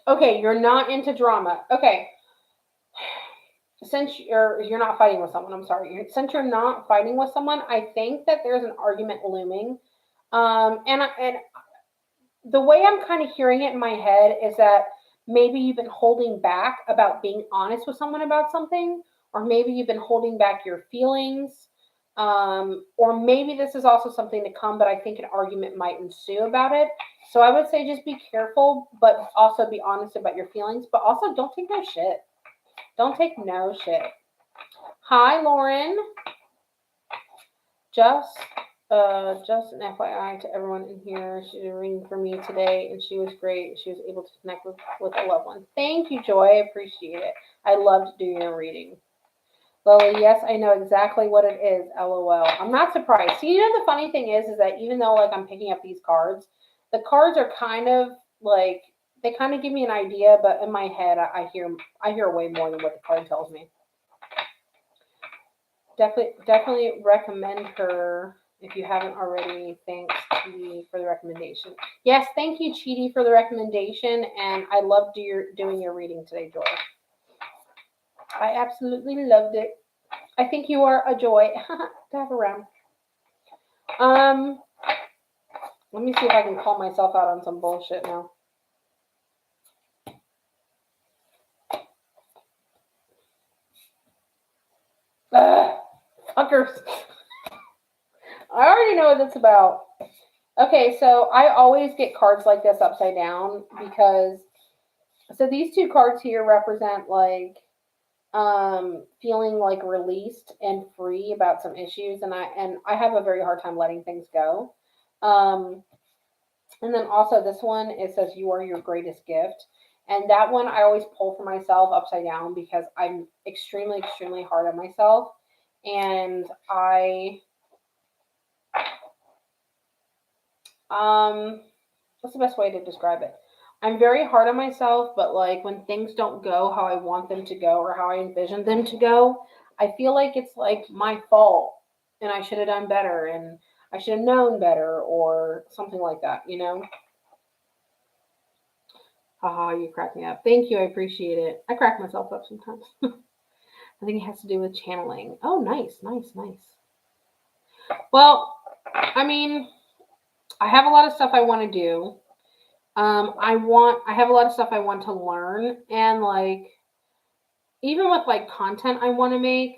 Okay, you're not into drama. Okay. Since you're not fighting with someone, I'm sorry. Since you're not fighting with someone, I think that there's an argument looming. And the way I'm kind of hearing it in my head is that maybe you've been holding back about being honest with someone about something, or maybe you've been holding back your feelings, or maybe this is also something to come, but I think an argument might ensue about it. So I would say just be careful, but also be honest about your feelings, but also don't take no shit. Don't take no shit. Hi, Lauren. Just just an FYI to everyone in here. She did a reading for me today, and she was great. She was able to connect with a loved one. Thank you, Joy. I appreciate it. I loved doing your reading. Lily, yes, I know exactly what it is. LOL. I'm not surprised. See, the funny thing is that even though like I'm picking up these cards, the cards are kind of like they kind of give me an idea, but in my head, I hear way more than what the card tells me. Definitely recommend her if you haven't already. Thanks, Cheedy, for the recommendation. Yes, thank you, Cheedy, for the recommendation, and I loved doing your reading today, Joy. I absolutely loved it. I think you are a joy to have around. Um, Let me see if I can call myself out on some bullshit now. Ugh, fuckers. I already know what it's about. Okay, so I always get cards like this upside down because so these two cards here represent like feeling like released and free about some issues, and I have a very hard time letting things go. Um and then also this one, it says you are your greatest gift. And that one I always pull for myself upside down because I'm extremely, extremely hard on myself. And um what's the best way to describe it? I'm very hard on myself, but like when things don't go how I want them to go or how I envision them to go, I feel like it's like my fault and I should have done better and I should have known better or something like that, you know? Haha, you crack me up. Thank you, I appreciate it. I crack myself up sometimes. I think it has to do with channeling. Oh, nice, nice, nice. Well, I mean, I have a lot of stuff I want to do. I have a lot of stuff I want to learn, and like even with like content I want to make,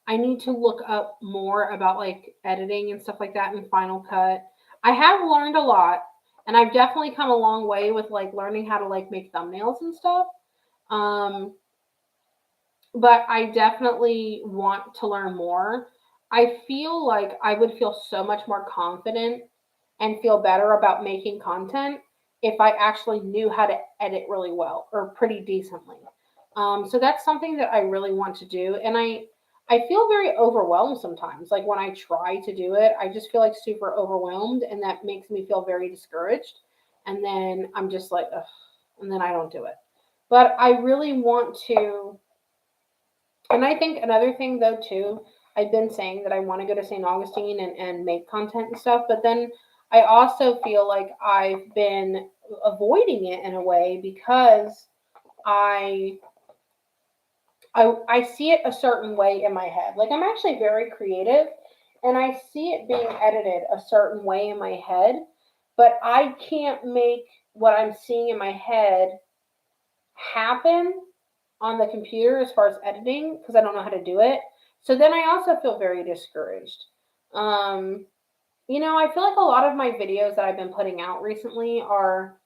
I need to look up more about like editing and stuff like that in Final Cut. I have learned a lot, and I've definitely come a long way with like learning how to like make thumbnails and stuff. Um, but I definitely want to learn more. I feel like I would feel so much more confident and feel better about making content if I actually knew how to edit really well or pretty decently. So that's something that I really want to do, and I feel very overwhelmed sometimes. Like when I try to do it, I just feel like super overwhelmed, and that makes me feel very discouraged. And then I'm just like, ugh, and then I don't do it. But I really want to, and I think another thing though too, I've been saying that I want to go to St. Augustine and make content and stuff, but then I also feel like I've been avoiding it in a way because I I see it a certain way in my head. Like I'm actually very creative and I see it being edited a certain way in my head, but I can't make what I'm seeing in my head happen on the computer as far as editing because I don't know how to do it. So then I also feel very discouraged. Um, I feel like a lot of my videos that I've been putting out recently are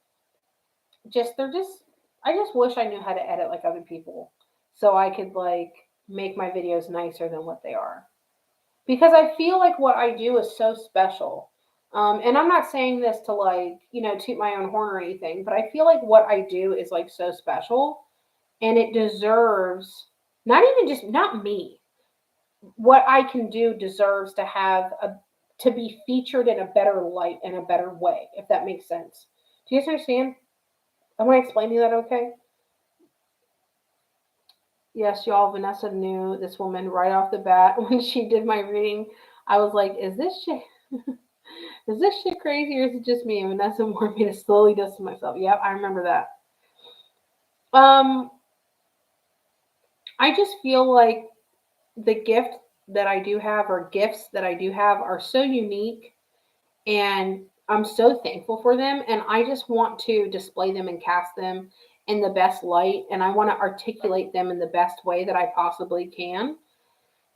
they're just, I just wish I knew how to edit like other people so I could like make my videos nicer than what they are. Because I feel like what I do is so special. And I'm not saying this to like, toot my own horn or anything, but I feel like what I do is like so special and it deserves not even just not me. What I can do deserves to have a to be featured in a better light in a better way, if that makes sense. Do you guys understand? Am I explaining that okay? Yes, y'all, Vanessa knew this woman right off the bat when she did my reading. I was like, is this shit is this shit crazy or is it just me? And Vanessa wanted me to slowly distance myself. Yep, I remember that. Um, I just feel like the gift that I do have or gifts that I do have are so unique and I'm so thankful for them and I just want to display them and cast them in the best light and I want to articulate them in the best way that I possibly can.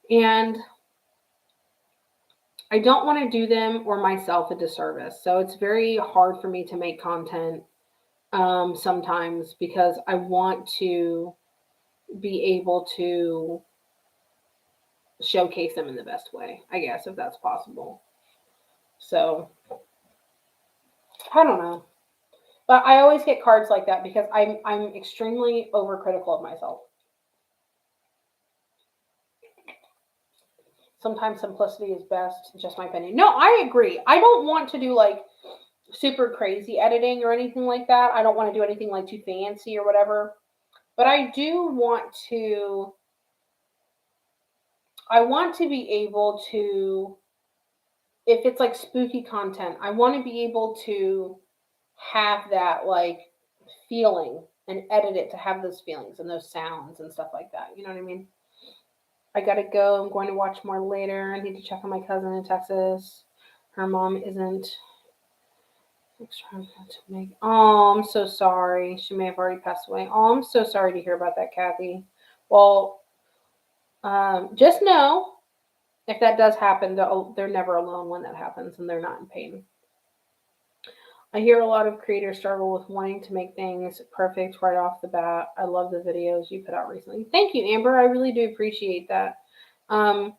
And I don't want to do them or myself a disservice. So it's very hard for me to make content sometimes because I want to be able to showcase them in the best way, I guess, if that's possible. So I don't know. But I always get cards like that because I'm extremely overcritical of myself. Sometimes simplicity is best, just my opinion. No, I agree. I don't want to do like super crazy editing or anything like that. I don't want to do anything like too fancy or whatever. But I want to be able to, if it's like spooky content, I want to be able to have that like feeling and edit it to have those feelings and those sounds and stuff like that. You know what I mean? I gotta go. I'm going to watch more later. I need to check on my cousin in Texas. Her mom isn't trying to make. Oh, I'm so sorry. She may have already passed away. Oh, I'm so sorry to hear about that, Kathy. Well, just know if that does happen, they're never alone when that happens, and they're not in pain. I hear a lot of creators struggle with wanting to make things perfect right off the bat. I love the videos you put out recently. Thank you, Amber. I really do appreciate that. Um,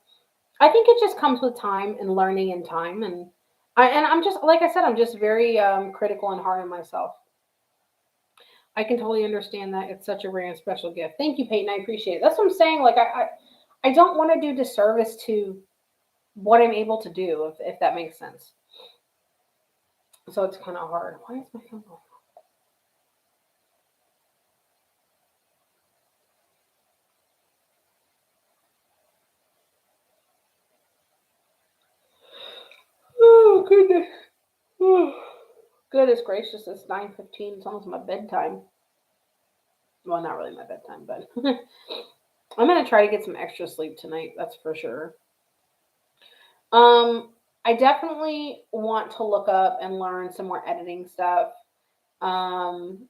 I think it just comes with time and learning in time, and I'm just like I said, I'm just very critical and hard on myself. I can totally understand that. It's such a rare and special gift. Thank you, Peyton. I appreciate it. That's what I'm saying. Like I don't want to do disservice to what I'm able to do, if that makes sense. So it's kind of hard. Why is my phone going? Oh goodness. Oh, goodness gracious, it's 9:15. It's almost my bedtime. Well, not really my bedtime, but I'm gonna try to get some extra sleep tonight. That's for sure. Um, I definitely want to look up and learn some more editing stuff. Um,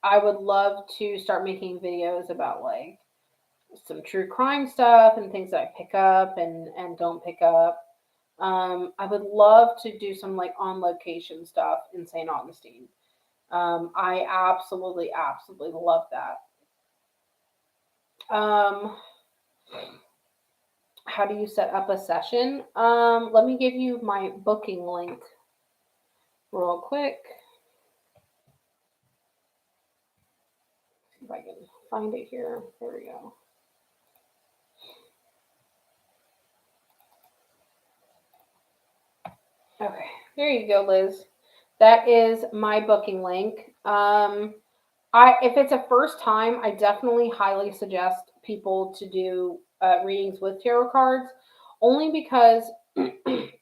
I would love to start making videos about like some true crime stuff and things that I pick up and don't pick up. I would love to do some like on location stuff in St. Augustine. I absolutely, absolutely love that. Um, how do you set up a session? Let me give you my booking link real quick. See if I can find it here. There we go. Okay, there you go, Liz. That is my booking link. If it's a first time, I definitely highly suggest people to do readings with tarot cards, only because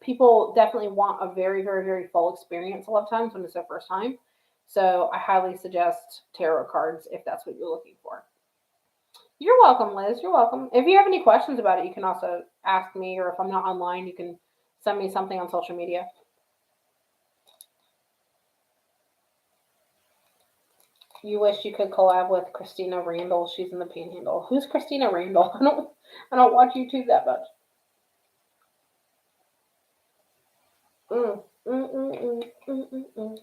people definitely want a very, very, very full experience a lot of times when it's their first time. So I highly suggest tarot cards if that's what you're looking for. You're welcome, Liz. You're welcome. If you have any questions about it, you can also ask me, or if I'm not online, you can send me something on social media. You wish you could collab with Christina Randall. She's in the Panhandle. Who's Christina Randall? I don't watch YouTube that much. Mm, mm, mm, mm, mm, mm, mm.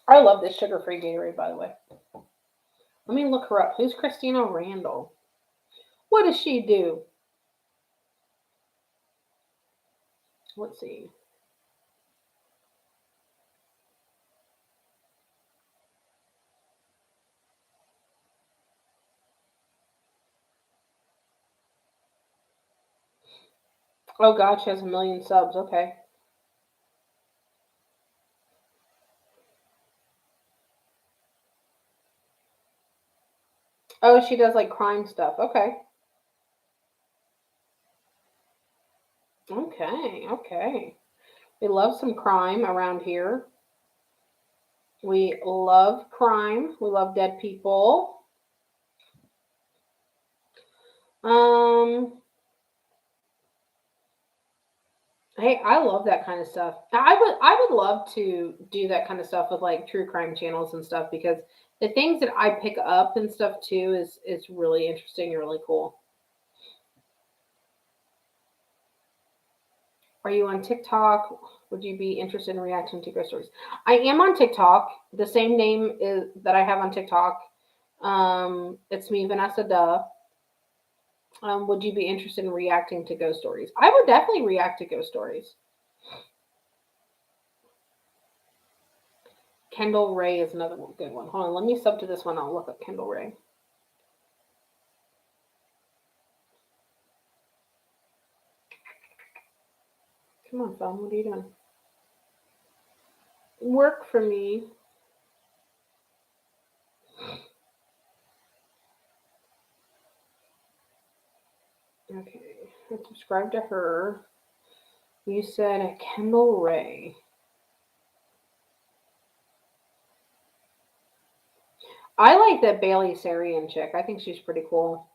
I love this sugar-free Gatorade, by the way. Let me look her up. Who's Christina Randall? What does she do? Let's see. Oh God, she has 1 million subs. Okay. Oh, she does like crime stuff. Okay. Okay. Okay. We love some crime around here. We love crime. We love dead people. Um, Hey, I love that kind of stuff. I would love to do that kind of stuff with like true crime channels and stuff, because the things that I pick up and stuff too is really interesting and really cool. Are you on TikTok? Would you be interested in reacting to ghost stories? I am on TikTok. The same name is that I have on TikTok. It's me, Vanessa Duh. Would you be interested in reacting to ghost stories? I would definitely react to ghost stories. Kendall Ray is another good one. Hold on, let me sub to this one. I'll look up Kendall Ray. Come on, phone. What are you doing? Work for me. Okay. I subscribe to her. You said Kendall Ray. I like the Bailey Sarian chick. I think she's pretty cool.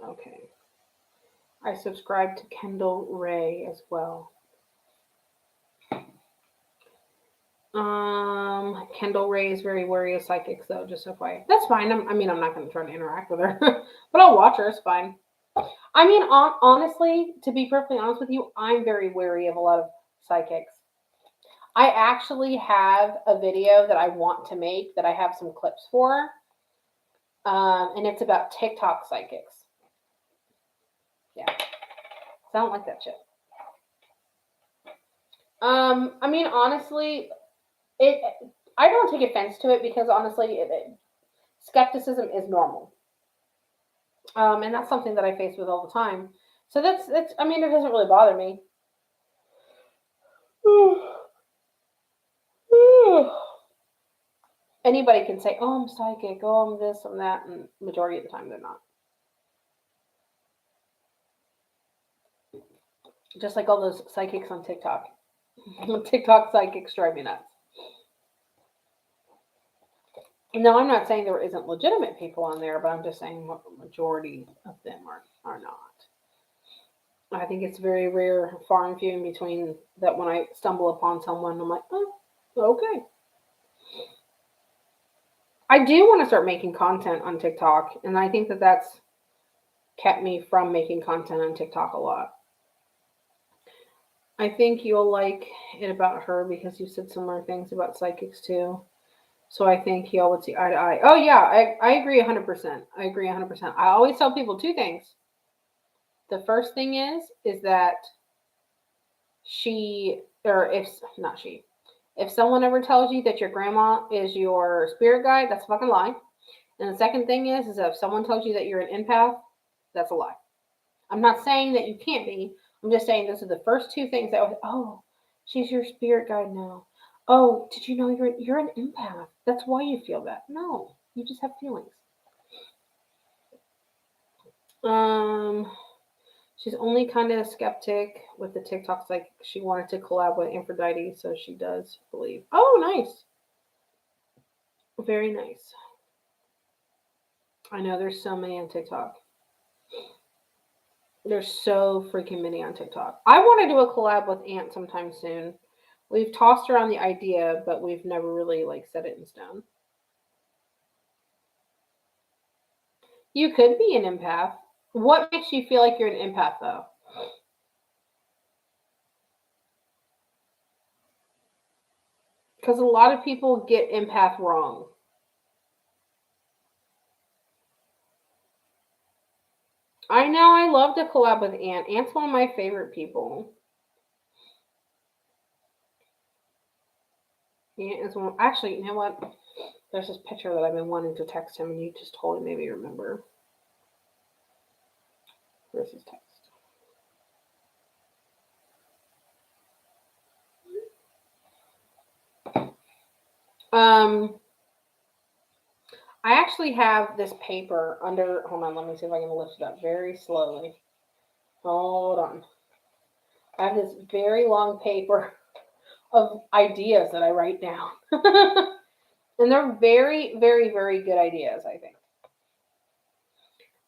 Okay. I subscribe to Kendall Ray as well. Kendall Ray is very wary of psychics, though. Just FYI, that's fine. I mean, I'm not going to try to interact with her, but I'll watch her. It's fine. I mean, honestly, to be perfectly honest with you, I'm very wary of a lot of psychics. I actually have a video that I want to make that I have some clips for, and it's about TikTok psychics. Yeah, so I don't like that shit. I mean, honestly, it. I don't take offense to it because honestly, skepticism is normal, and that's something that I face with all the time. So that's. I mean, it doesn't really bother me. Anybody can say, "Oh, I'm psychic. Oh, I'm this, I'm that," and majority of the time they're not. Just like all those psychics on TikTok. TikTok psychics drive me nuts. No, I'm not saying there isn't legitimate people on there, but I'm just saying what the majority of them are not. I think it's very rare, far and few in between, that when I stumble upon someone, I'm like, oh, okay. I do want to start making content on TikTok, and I think that that's kept me from making content on TikTok a lot. I think you'll like it about her because you said similar things about psychics too. So I think y'all would see eye to eye. Oh yeah, I agree 100%. I agree 100%. I always tell people two things. The first thing is that she, or if not she, if someone ever tells you that your grandma is your spirit guide, that's a fucking lie. And the second thing is that if someone tells you that you're an empath, that's a lie. I'm not saying that you can't be. I'm just saying those are the first two things that was, oh, she's your spirit guide now. Oh, did you know you're an empath? That's why you feel that. No, you just have feelings. Um, she's only kind of skeptic with the TikToks. Like she wanted to collab with Aphrodite, so she does believe. Oh, nice, very nice. I know there's so many on TikTok. There's so freaking many on TikTok. I want to do a collab with Ant sometime soon. We've tossed around the idea, but we've never really like set it in stone. You could be an empath. What makes you feel like you're an empath though? Because a lot of people get empath wrong. I know I love to collab with Ant. Ant's one of my favorite people. Ant is one. Actually, you know what? There's this picture that I've been wanting to text him, and you just totally made me remember. Where's his text? Um, I actually have this paper under. Hold on, let me see if I can lift it up very slowly. Hold on. I have this very long paper of ideas that I write down. And they're very, very, very good ideas, I think.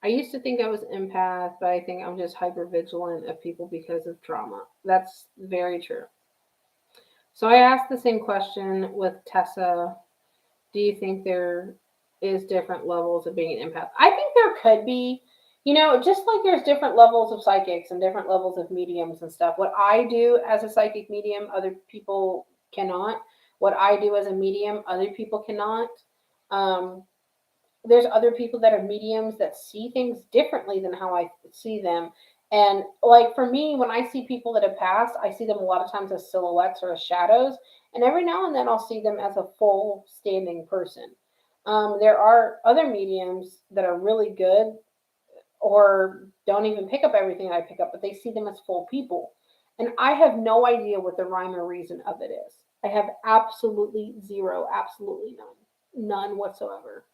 I used to think I was empath, but I think I'm just hyper vigilant of people because of trauma. That's very true. So I asked the same question with Tessa. Do you think there is different levels of being an empath? I think there could be. You know, just like there's different levels of psychics and different levels of mediums and stuff. What I do as a psychic medium, other people cannot. What I do as a medium, other people cannot. Um, there's other people that are mediums that see things differently than how I see them. And like for me, when I see people that have passed, I see them a lot of times as silhouettes or as shadows. And every now and then I'll see them as a full standing person. There are other mediums that are really good or don't even pick up everything I pick up, but they see them as full people. And I have no idea what the rhyme or reason of it is. I have absolutely zero, absolutely none. None whatsoever.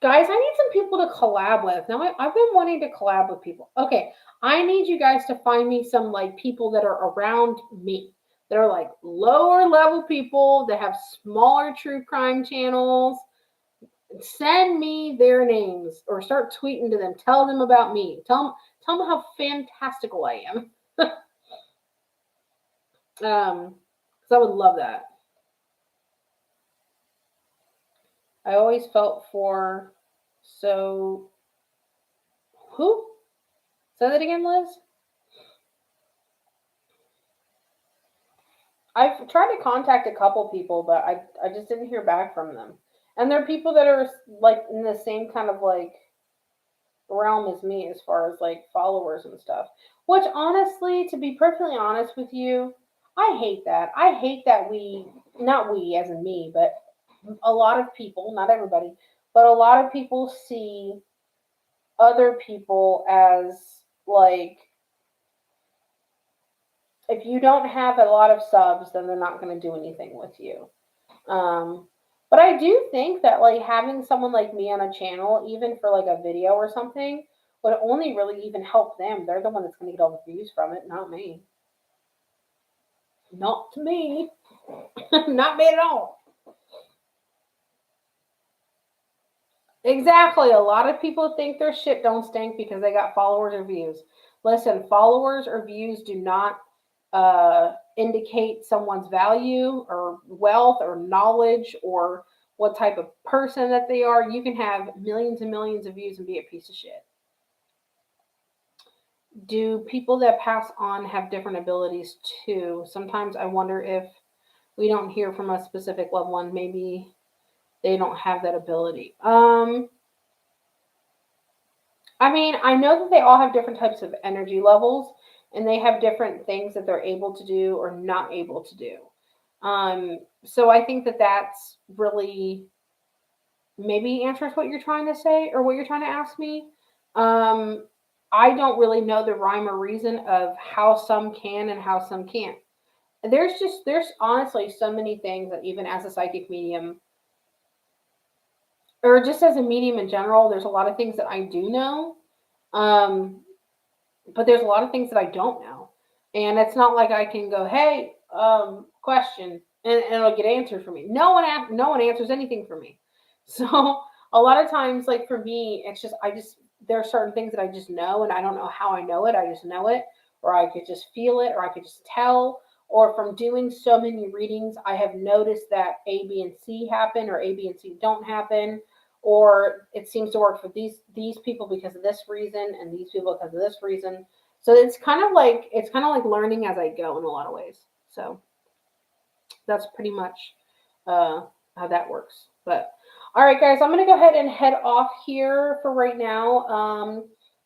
Guys, I need some people to collab with. Now, I've been wanting to collab with people. Okay, I need you guys to find me some like people that are around me. That are like lower level people that have smaller true crime channels. Send me their names or start tweeting to them. Tell them about me. Tell them how fantastical I am. Because I would love that. I always felt for so who? Say that again, Liz. I've tried to contact a couple people, but I just didn't hear back from them. And they're people that are like in the same kind of like realm as me as far as like followers and stuff. Which honestly, to be perfectly honest with you, I hate that. I hate that not we as in me, but a lot of people, not everybody, but a lot of people see other people as like if you don't have a lot of subs, then they're not going to do anything with you. Um, but I do think that like having someone like me on a channel, even for like a video or something, would only really even help them. They're the one that's going to get all the views from it, not me. Not to me. Not me at all. Exactly. A lot of people think their shit don't stink because they got followers or views. Listen, followers or views do not indicate someone's value or wealth or knowledge or what type of person that they are. You can have millions and millions of views and be a piece of shit. Do people that pass on have different abilities too? Sometimes I wonder if we don't hear from a specific loved one, maybe they don't have that ability. I mean, I know that they all have different types of energy levels and they have different things that they're able to do or not able to do. So I think that that's really maybe answers what you're trying to say or what you're trying to ask me. Um, I don't really know the rhyme or reason of how some can and how some can't. There's honestly so many things that even as a psychic medium or just as a medium in general, there's a lot of things that I do know. Um, but there's a lot of things that I don't know. And it's not like I can go, hey, question, and it'll get answered for me. No one answers anything for me. So a lot of times, like for me, it's just there are certain things that I just know, and I don't know how I know it. I just know it, or I could just feel it, or I could just tell. Or from doing so many readings, I have noticed that A, B, and C happen, or A, B, and C don't happen, or it seems to work for these people because of this reason and these people because of this reason. So it's kind of like learning as I go in a lot of ways. So that's pretty much how that works. But all right, guys, I'm gonna go ahead and head off here for right now.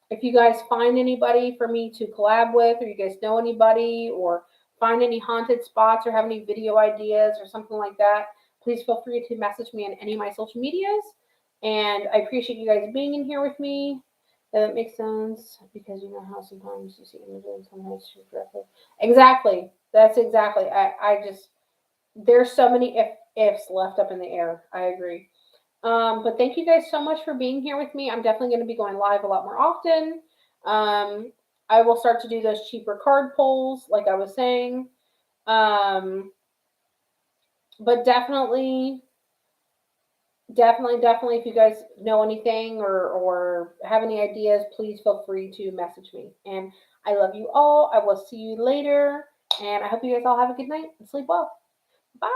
If you guys find anybody for me to collab with, or you guys know anybody, or find any haunted spots, or have any video ideas, or something like that, please feel free to message me on any of my social medias. And I appreciate you guys being in here with me. That makes sense because you know how sometimes you see images, sometimes you directly. Exactly. That's exactly. I just there's so many ifs left up in the air. I agree. But thank you guys so much for being here with me. I'm definitely going to be going live a lot more often. I will start to do those cheaper card pulls, like I was saying. Um, but definitely, if you guys know anything or have any ideas, please feel free to message me. And I love you all. I will see you later. And I hope you guys all have a good night and sleep well. Bye.